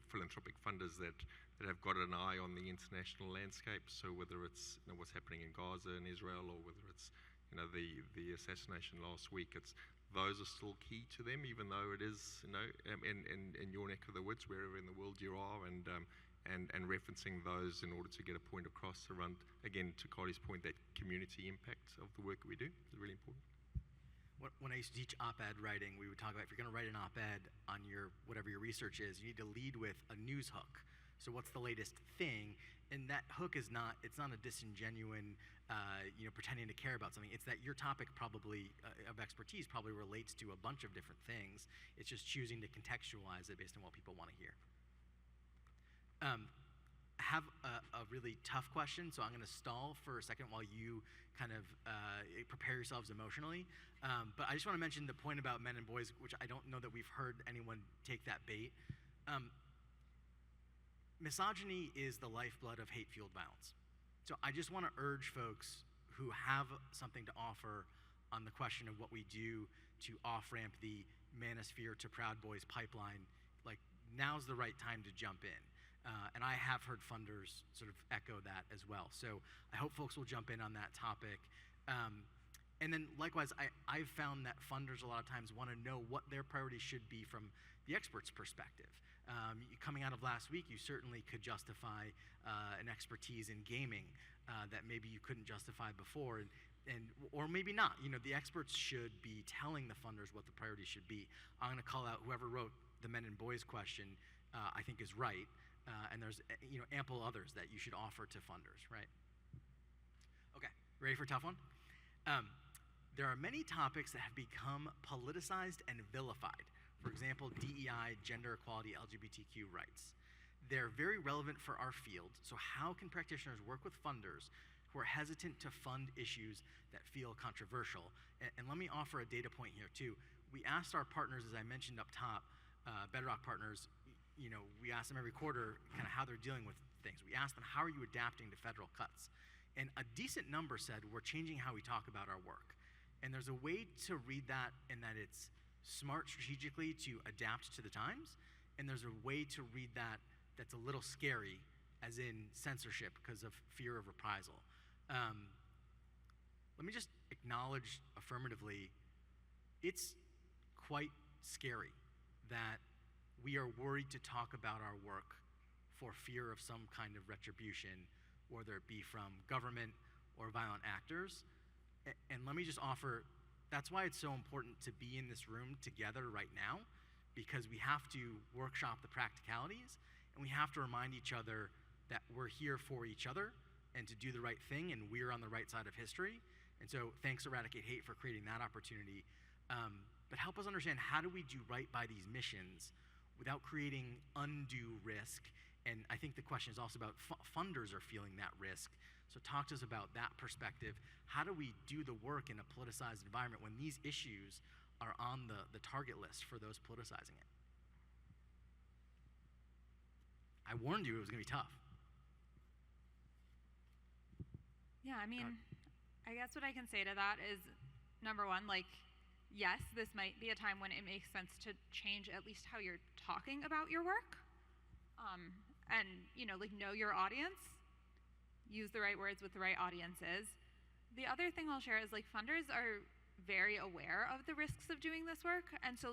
philanthropic funders that have got an eye on the international landscape. So whether it's what's happening in Gaza and Israel, or whether it's the assassination last week, it's those are still key to them, even though it is, in your neck of the woods, wherever in the world you are, and referencing those in order to get a point across around, again, to Carly's point, that community impact of the work we do is really important. When I used to teach op-ed writing, we would talk about if you're going to write an op-ed on your whatever your research is, you need to lead with a news hook. So what's the latest thing? And that hook is not, it's not a disingenuine, pretending to care about something. It's that your topic probably, of expertise probably relates to a bunch of different things. It's just choosing to contextualize it based on what people want to hear. Have a really tough question, so I'm going to stall for a second while you kind of prepare yourselves emotionally. But I just want to mention the point about men and boys, which I don't know that we've heard anyone take that bait. Misogyny is the lifeblood of hate-fueled violence. So I just want to urge folks who have something to offer on the question of what we do to off-ramp the manosphere to Proud Boys pipeline, like now's the right time to jump in. And I have heard funders sort of echo that as well. So I hope folks will jump in on that topic. And then likewise, I've found that funders a lot of times want to know what their priorities should be from the expert's perspective. Coming out of last week, you certainly could justify an expertise in gaming that maybe you couldn't justify before, or maybe not. The experts should be telling the funders what the priorities should be. I'm going to call out whoever wrote the men and boys question. I think is right. And there's ample others that you should offer to funders, right? Okay, ready for a tough one? There are many topics that have become politicized and vilified. For example, DEI, gender equality, LGBTQ rights. They're very relevant for our field, so how can practitioners work with funders who are hesitant to fund issues that feel controversial? And let me offer a data point here too. We asked our partners, as I mentioned up top, Bedrock partners, we ask them every quarter kind of how they're dealing with things. We ask them, how are you adapting to federal cuts? And a decent number said, we're changing how we talk about our work. And there's a way to read that in that it's smart strategically to adapt to the times, and there's a way to read that that's a little scary, as in censorship because of fear of reprisal. Let me just acknowledge affirmatively, it's quite scary that we are worried to talk about our work for fear of some kind of retribution, whether it be from government or violent actors. And let me just offer, that's why it's so important to be in this room together right now, because we have to workshop the practicalities, and we have to remind each other that we're here for each other and to do the right thing, and we're on the right side of history. And so thanks Eradicate Hate for creating that opportunity. But help us understand, how do we do right by these missions without creating undue risk? And I think the question is also about funders are feeling that risk. So talk to us about that perspective. How do we do the work in a politicized environment when these issues are on the target list for those politicizing it? I warned you it was going to be tough. Yeah, I mean, I guess what I can say to that is, number one, yes, this might be a time when it makes sense to change at least how you're talking about your work. And, know your audience, use the right words with the right audiences. The other thing I'll share is funders are very aware of the risks of doing this work. And so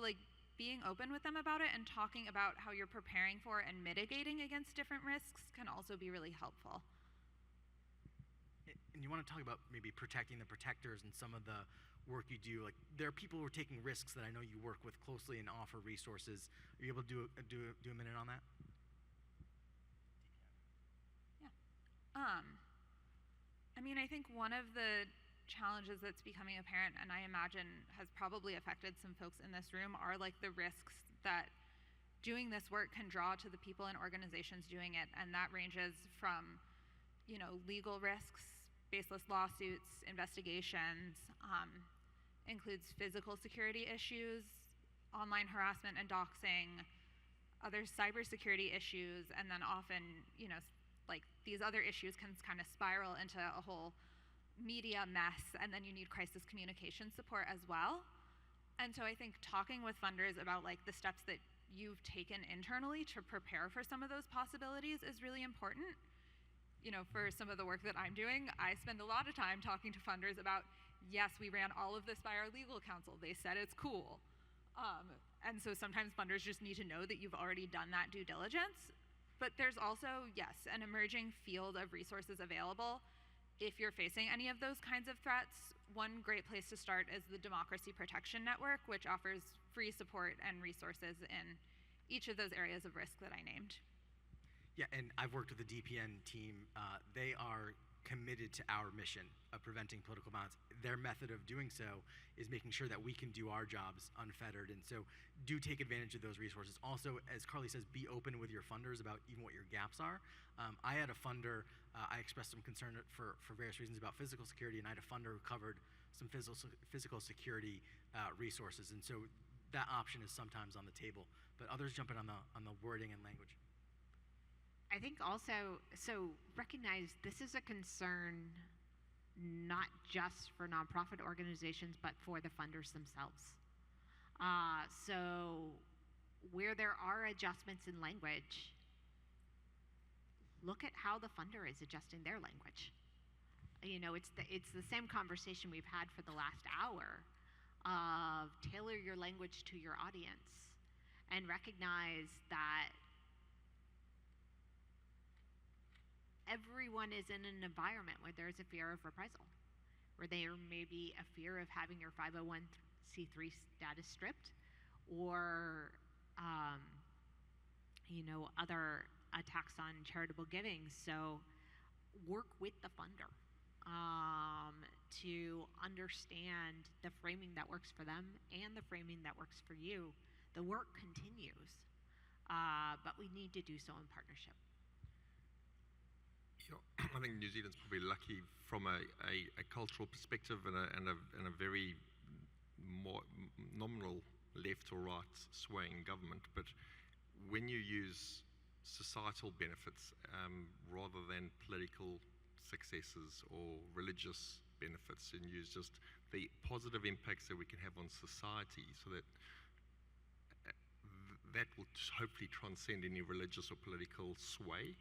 being open with them about it and talking about how you're preparing for and mitigating against different risks can also be really helpful. And you want to talk about maybe protecting the protectors and some of the work you do. There are people who are taking risks that I know you work with closely and offer resources. Are you able to do a minute on that? I think one of the challenges that's becoming apparent, and I imagine has probably affected some folks in this room, are the risks that doing this work can draw to the people and organizations doing it. And that ranges from, legal risks, baseless lawsuits, investigations, includes physical security issues, online harassment and doxing, other cybersecurity issues, and then often, these other issues can kind of spiral into a whole media mess, and then you need crisis communication support as well. And so I think talking with funders about the steps that you've taken internally to prepare for some of those possibilities is really important. For some of the work that I'm doing, I spend a lot of time talking to funders about yes, we ran all of this by our legal counsel. They said it's cool. And so sometimes funders just need to know that you've already done that due diligence. But there's also, yes, an emerging field of resources available. If you're facing any of those kinds of threats, one great place to start is the Democracy Protection Network, which offers free support and resources in each of those areas of risk that I named. Yeah, and I've worked with the DPN team. They are committed to our mission of preventing political violence. Their method of doing so is making sure that we can do our jobs unfettered, and so do take advantage of those resources. Also, as Carly says, be open with your funders about even what your gaps are. I had a funder, I expressed some concern for various reasons about physical security, and I had a funder who covered some physical security resources, and so that option is sometimes on the table, but others jump in on the wording and language. I think also, so recognize this is a concern not just for nonprofit organizations, but for the funders themselves. So where there are adjustments in language, look at how the funder is adjusting their language. You know, it's the same conversation we've had for the last hour of tailor your language to your audience and recognize that everyone is in an environment where there's a fear of reprisal, where there may be a fear of having your 501c3 status stripped, or other attacks on charitable giving. So work with the funder to understand the framing that works for them and the framing that works for you. The work continues, but we need to do so in partnership. I think New Zealand's probably lucky from a cultural perspective and a very more nominal left or right swaying government. But when you use societal benefits rather than political successes or religious benefits, and use just the positive impacts that we can have on society, so that that will hopefully transcend any religious or political sway.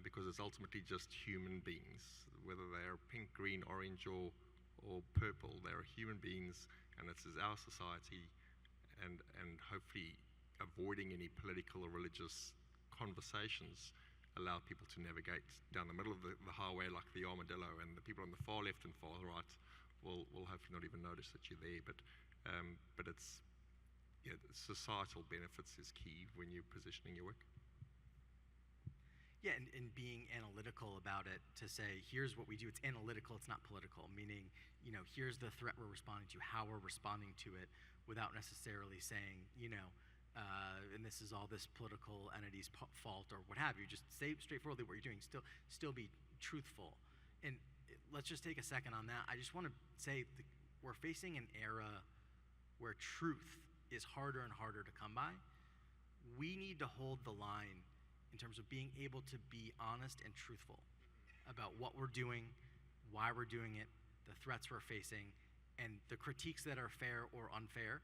Because it's ultimately just human beings, whether they are pink, green, orange, or purple. They are human beings, and this is our society, and hopefully avoiding any political or religious conversations allow people to navigate down the middle of the highway like the armadillo, and the people on the far left and far right will hopefully not even notice that you're there. But it's societal benefits is key when you're positioning your work. Yeah, and being analytical about it to say, here's what we do. It's analytical, it's not political, meaning, here's the threat we're responding to, how we're responding to it, without necessarily saying, and this is all this political entity's fault or what have you. Just say straightforwardly what you're doing. Still be truthful. And let's just take a second on that. I just want to say we're facing an era where truth is harder and harder to come by. We need to hold the line in terms of being able to be honest and truthful about what we're doing, why we're doing it, the threats we're facing, and the critiques that are fair or unfair.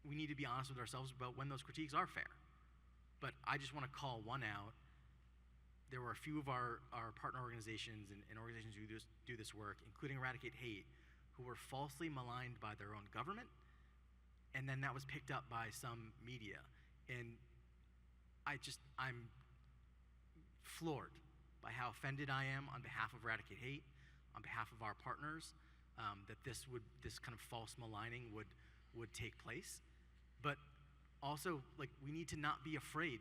We need to be honest with ourselves about when those critiques are fair. But I just want to call one out. There were a few of our partner organizations and organizations who do this work, including Eradicate Hate, who were falsely maligned by their own government, and then that was picked up by some media. And I'm floored by how offended I am on behalf of Eradicate Hate, on behalf of our partners, that this kind of false maligning would take place. But also, we need to not be afraid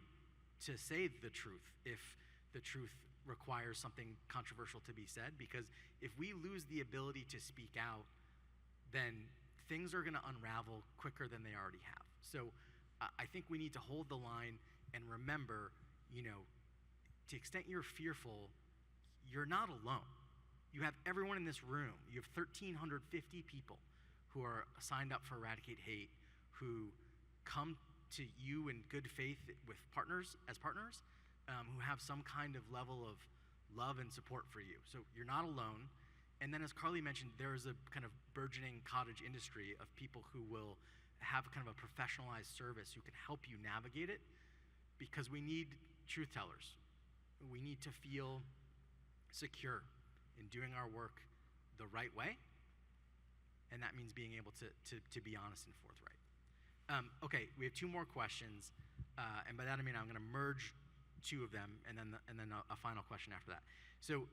to say the truth if the truth requires something controversial to be said, because if we lose the ability to speak out, then things are going to unravel quicker than they already have. So I think we need to hold the line and remember, to the extent you're fearful, you're not alone. You have everyone in this room. You have 1,350 people who are signed up for Eradicate Hate, who come to you in good faith with partners, who have some kind of level of love and support for you. So you're not alone. And then, as Carly mentioned, there is a kind of burgeoning cottage industry of people who will have kind of a professionalized service who can help you navigate it, because we need truth tellers. We need to feel secure in doing our work the right way, and that means being able to be honest and forthright. Okay, we have 2 more questions, and by that I mean I'm going to merge 2 of them, and then a final question after that. So,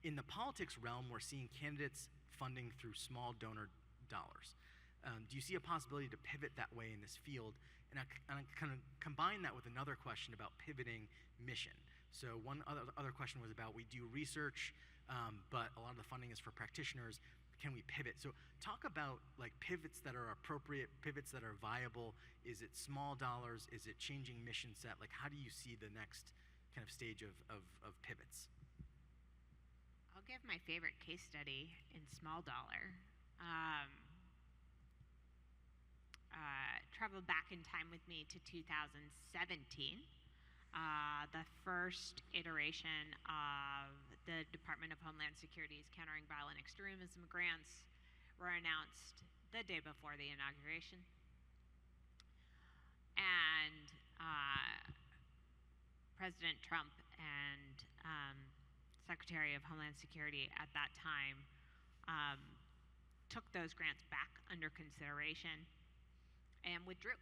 in the politics realm, we're seeing candidates funding through small donor dollars. Do you see a possibility to pivot that way in this field? And I kind of combine that with another question about pivoting mission. So one other question was about, we do research, but a lot of the funding is for practitioners. Can we pivot? So talk about like pivots that are appropriate, pivots that are viable. Is it small dollars? Is it changing mission set? Like, how do you see the next kind of stage of pivots? I'll give my favorite case study in small dollar. Traveled back in time with me to 2017. The first iteration of the Department of Homeland Security's Countering Violent Extremism grants were announced the day before the inauguration. And President Trump and Secretary of Homeland Security at that time took those grants back under consideration and withdrew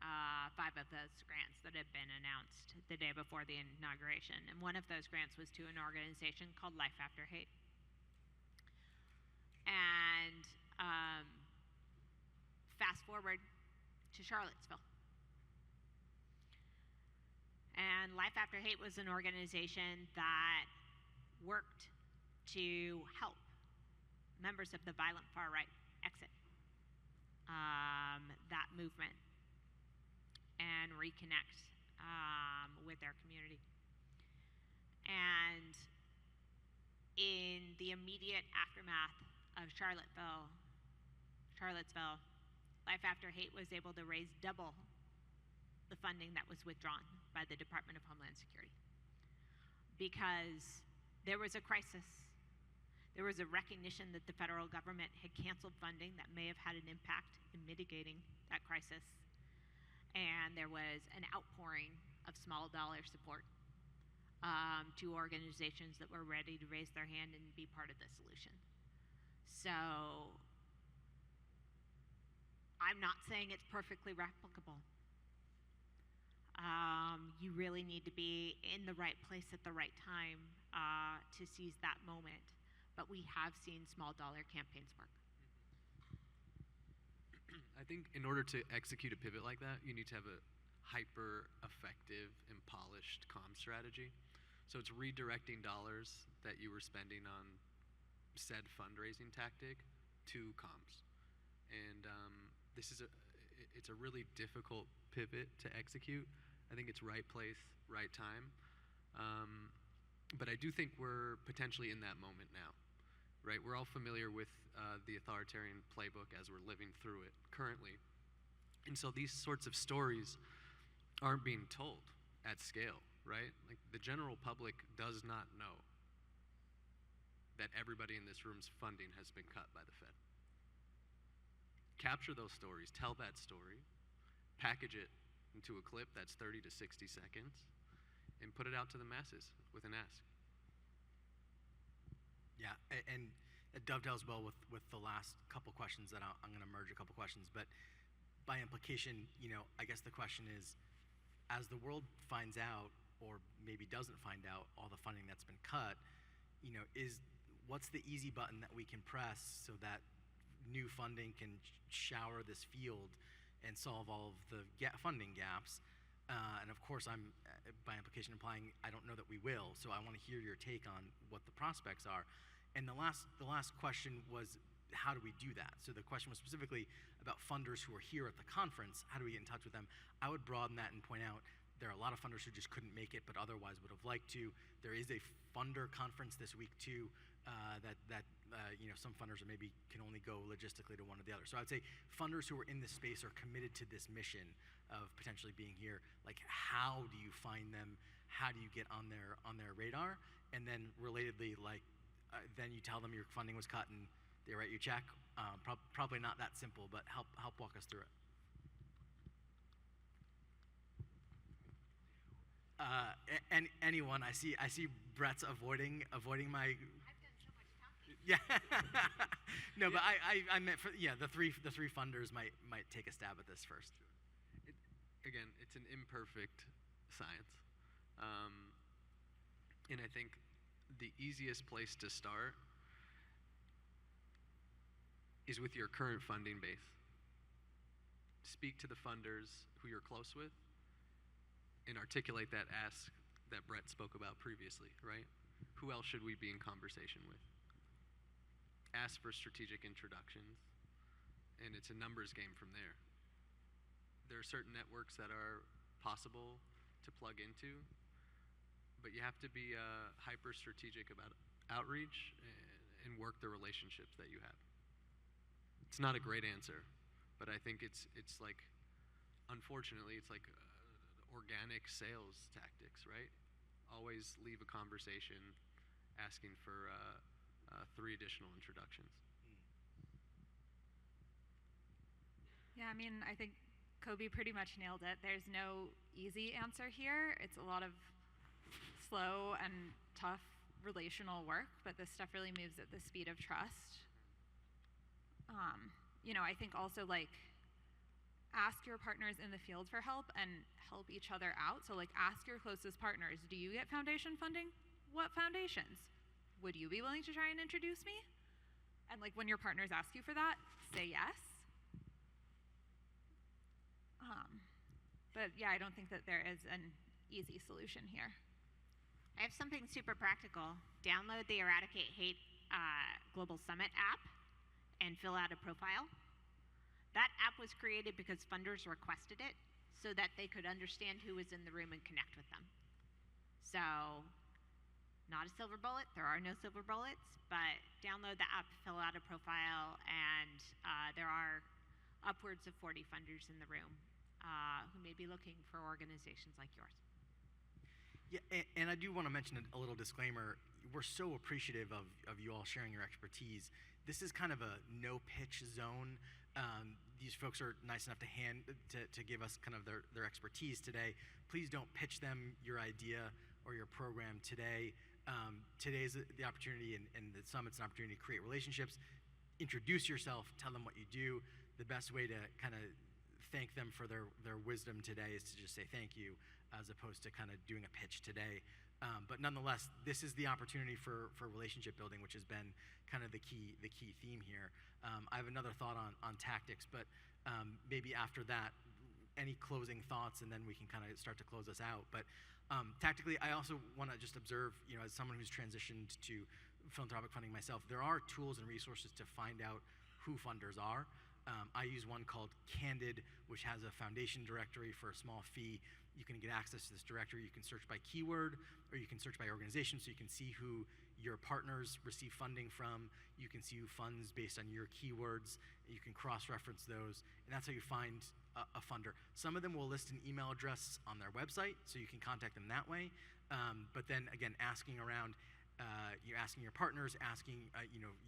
5 of those grants that had been announced the day before the inauguration. And one of those grants was to an organization called Life After Hate. And fast forward to Charlottesville. And Life After Hate was an organization that worked to help members of the violent far right exit that movement and reconnect with their community. And in the immediate aftermath of Charlottesville, Life After Hate was able to raise double the funding that was withdrawn by the Department of Homeland Security, because there was a crisis. There was a recognition that the federal government had canceled funding that may have had an impact in mitigating that crisis. And there was an outpouring of small dollar support to organizations that were ready to raise their hand and be part of the solution. So I'm not saying it's perfectly replicable. You really need to be in the right place at the right time to seize that moment. But we have seen small dollar campaigns work. I think in order to execute a pivot like that, you need to have a hyper effective and polished comm strategy. So it's redirecting dollars that you were spending on said fundraising tactic to comms. And this is it's a really difficult pivot to execute. I think it's right place, right time. But I do think we're potentially in that moment now, right? We're all familiar with the authoritarian playbook as we're living through it currently. And so these sorts of stories aren't being told at scale, right? Like, the general public does not know that everybody in this room's funding has been cut by the Fed. Capture those stories, tell that story, package it into a clip that's 30 to 60 seconds, and put it out to the masses with an ask. Yeah, and it dovetails well with the last couple questions that I'm going to merge a couple questions, but by implication, I guess the question is, as the world finds out, or maybe doesn't find out, all the funding that's been cut, what's the easy button that we can press so that new funding can shower this field and solve all of the funding gaps? And of course, I'm, by implication, implying I don't know that we will, so I want to hear your take on what the prospects are. And the last question was, how do we do that? So the question was specifically about funders who are here at the conference. How do we get in touch with them? I would broaden that and point out there are a lot of funders who just couldn't make it, but otherwise would have liked to. There is a funder conference this week too, that some funders maybe can only go logistically to one or the other. So I would say funders who are in this space are committed to this mission of potentially being here. Like, how do you find them? How do you get on their radar? And then relatedly, then you tell them your funding was cut and they write you a check. Probably not that simple, but help walk us through it. Anyone? I see Brett's avoiding my. I've done so much talking. Yeah. No, but I meant for the three funders might take a stab at this first. Again, it's an imperfect science, and I think the easiest place to start is with your current funding base. Speak to the funders who you're close with and articulate that ask that Brett spoke about previously, right? Who else should we be in conversation with? Ask for strategic introductions, and it's a numbers game from there. There are certain networks that are possible to plug into, but you have to be hyper strategic about outreach and work the relationships that you have. It's not a great answer, but I think it's like, unfortunately, it's like organic sales tactics, right? Always leave a conversation asking for 3 additional introductions. Yeah, I mean, I think Kobe pretty much nailed it. There's no easy answer here. It's a lot of slow and tough relational work, but this stuff really moves at the speed of trust. I think also ask your partners in the field for help and help each other out. So ask your closest partners, do you get foundation funding? What foundations? Would you be willing to try and introduce me? And when your partners ask you for that, say yes. But yeah, I don't think that there is an easy solution here. I have something super practical. Download the Eradicate Hate Global Summit app and fill out a profile. That app was created because funders requested it so that they could understand who was in the room and connect with them. So, not a silver bullet. There are no silver bullets, but download the app, fill out a profile, and there are upwards of 40 funders in the room who may be looking for organizations like yours. Yeah, and I do want to mention a little disclaimer. We're so appreciative of you all sharing your expertise. This is kind of a no-pitch zone. These folks are nice enough to give us kind of their expertise today. Please don't pitch them your idea or your program today. Today's the opportunity, and the summit's an opportunity to create relationships. Introduce yourself, tell them what you do. The best way to kind of thank them for their wisdom today is to just say thank you, as opposed to kind of doing a pitch today. But nonetheless, this is the opportunity for relationship building, which has been kind of the key theme here. I have another thought on tactics, but maybe after that, any closing thoughts, and then we can kind of start to close us out. But tactically, I also want to just observe, as someone who's transitioned to philanthropic funding myself, there are tools and resources to find out who funders are. I use one called Candid, which has a foundation directory for a small fee. You can get access to this directory. You can search by keyword, or you can search by organization, so you can see who your partners receive funding from. You can see who funds based on your keywords. You can cross-reference those, and that's how you find a funder. Some of them will list an email address on their website, so you can contact them that way. But then again, asking around, you're asking your partners, asking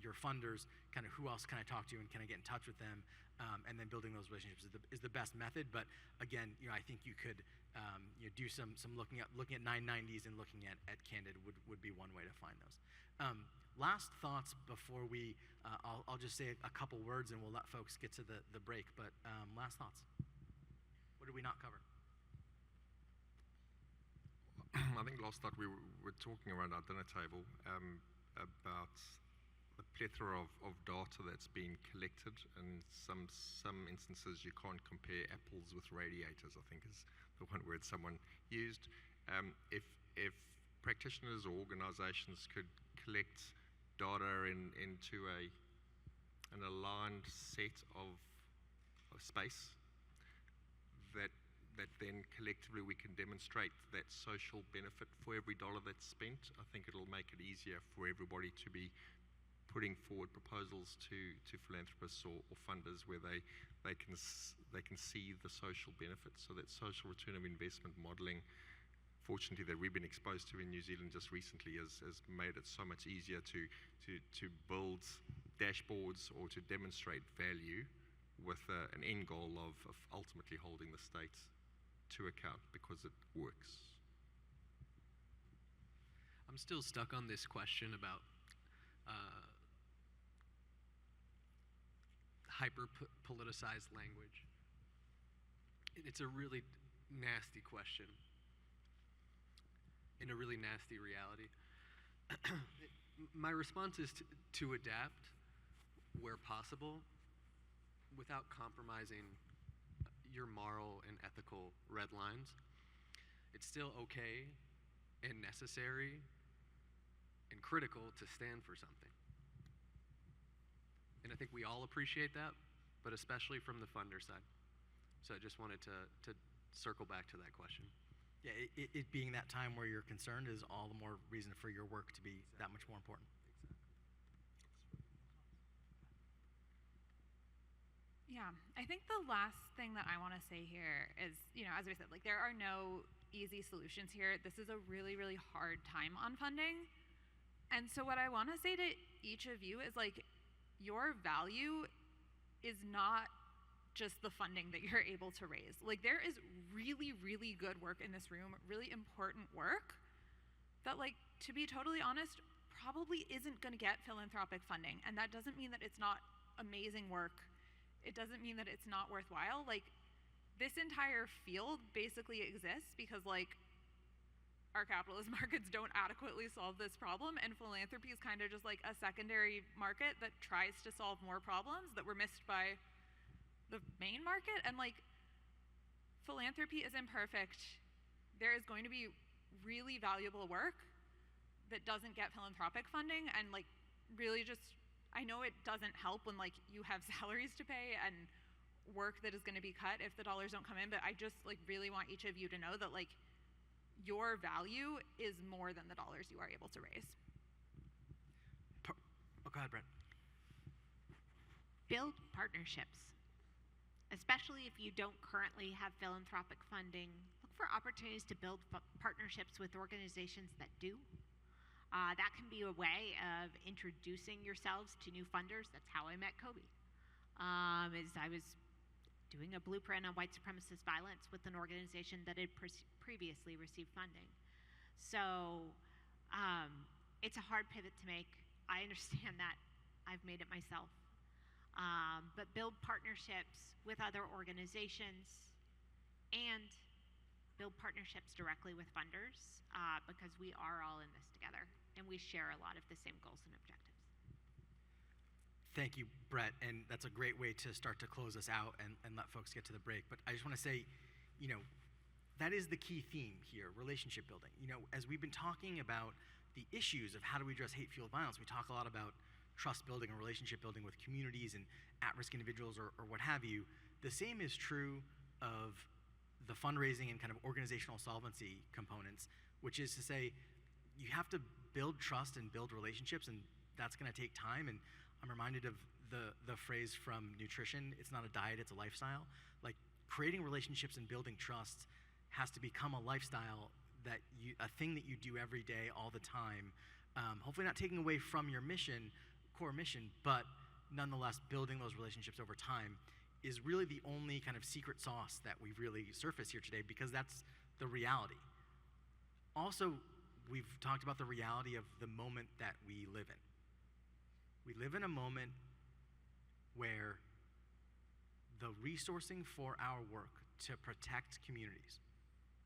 your funders, kind of who else can I talk to and can I get in touch with them, and then building those relationships is the best method. But again, I think you could do some looking at 990s and looking at Candid would be one way to find those. Last thoughts before we, I'll just say a couple words and we'll let folks get to the break. But last thoughts. What did we not cover? I think last night we were talking around our dinner table about the plethora of data that's being collected, and some instances you can't compare apples with radiators, I think is the one word someone used. If practitioners or organizations could collect data into an aligned set of space that then collectively we can demonstrate that social benefit for every dollar that's spent, I think it'll make it easier for everybody to be putting forward proposals to philanthropists or funders where they can see the social benefits. So that social return of investment modeling, fortunately, that we've been exposed to in New Zealand just recently has made it so much easier to build dashboards or to demonstrate value with an end goal of ultimately holding the state to account because it works. I'm still stuck on this question about hyper-politicized language. It's a really nasty question and a really nasty reality. My response is to adapt where possible without compromising your moral and ethical red lines. It's still okay and necessary and critical to stand for something. And I think we all appreciate that, but especially from the funder side. So I just wanted to circle back to that question. Yeah, it being that time where you're concerned is all the more reason for your work to be that much more important. Yeah, I think the last thing that I want to say here is, as we said, like there are no easy solutions here. This is a really, really hard time on funding. And so what I want to say to each of you is like, your value is not just the funding that you're able to raise. Like there is really, really good work in this room, really important work that, like, to be totally honest, probably isn't going to get philanthropic funding. And that doesn't mean that it's not amazing work. It doesn't mean that it's not worthwhile. Like, this entire field basically exists because, like, our capitalist markets don't adequately solve this problem, and philanthropy is kind of just like a secondary market that tries to solve more problems that were missed by the main market. And like, philanthropy is imperfect. There is going to be really valuable work that doesn't get philanthropic funding, and like, really just, I know it doesn't help when like you have salaries to pay and work that is going to be cut if the dollars don't come in, but I just like really want each of you to know that like your value is more than the dollars you are able to raise. Go ahead, Brett. Build partnerships. Especially if you don't currently have philanthropic funding, look for opportunities to build partnerships with organizations that do. That can be a way of introducing yourselves to new funders. That's how I met Kobe. Is I was doing a blueprint on white supremacist violence with an organization that had previously received funding. So it's a hard pivot to make. I understand that. I've made it myself. But build partnerships with other organizations and build partnerships directly with funders because we are all in this together and we share a lot of the same goals and objectives. Thank you, Brett, and that's a great way to start to close us out and let folks get to the break. But I just want to say, that is the key theme here, relationship building. As we've been talking about the issues of how do we address hate-fueled violence, we talk a lot about trust building and relationship building with communities and at-risk individuals or what have you. The same is true of the fundraising and kind of organizational solvency components, which is to say, you have to build trust and build relationships, and that's going to take time. And I'm reminded of the phrase from nutrition, it's not a diet, it's a lifestyle. Like, creating relationships and building trust has to become a lifestyle, a thing that you do every day, all the time. Hopefully not taking away from your core mission, but nonetheless building those relationships over time is really the only kind of secret sauce that we really surface here today, because that's the reality. Also, we've talked about the reality of the moment that we live in. We live in a moment where the resourcing for our work to protect communities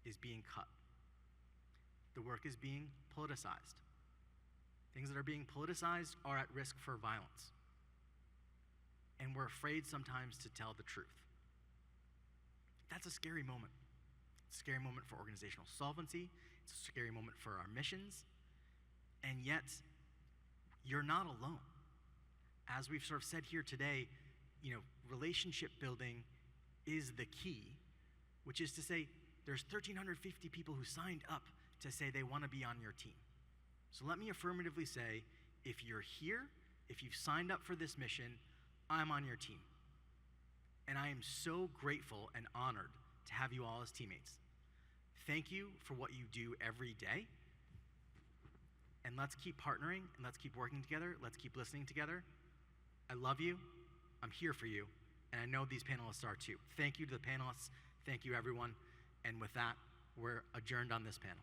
is being cut. The work is being politicized. Things that are being politicized are at risk for violence. And we're afraid sometimes to tell the truth. That's a scary moment. It's a scary moment for organizational solvency. It's a scary moment for our missions. And yet, you're not alone. As we've sort of said here today, relationship building is the key, which is to say there's 1,350 people who signed up to say they want to be on your team. So let me affirmatively say, if you're here, if you've signed up for this mission, I'm on your team. And I am so grateful and honored to have you all as teammates. Thank you for what you do every day. And let's keep partnering and let's keep working together. Let's keep listening together. I love you. I'm here for you. And I know these panelists are too. Thank you to the panelists. Thank you, everyone. And with that, we're adjourned on this panel.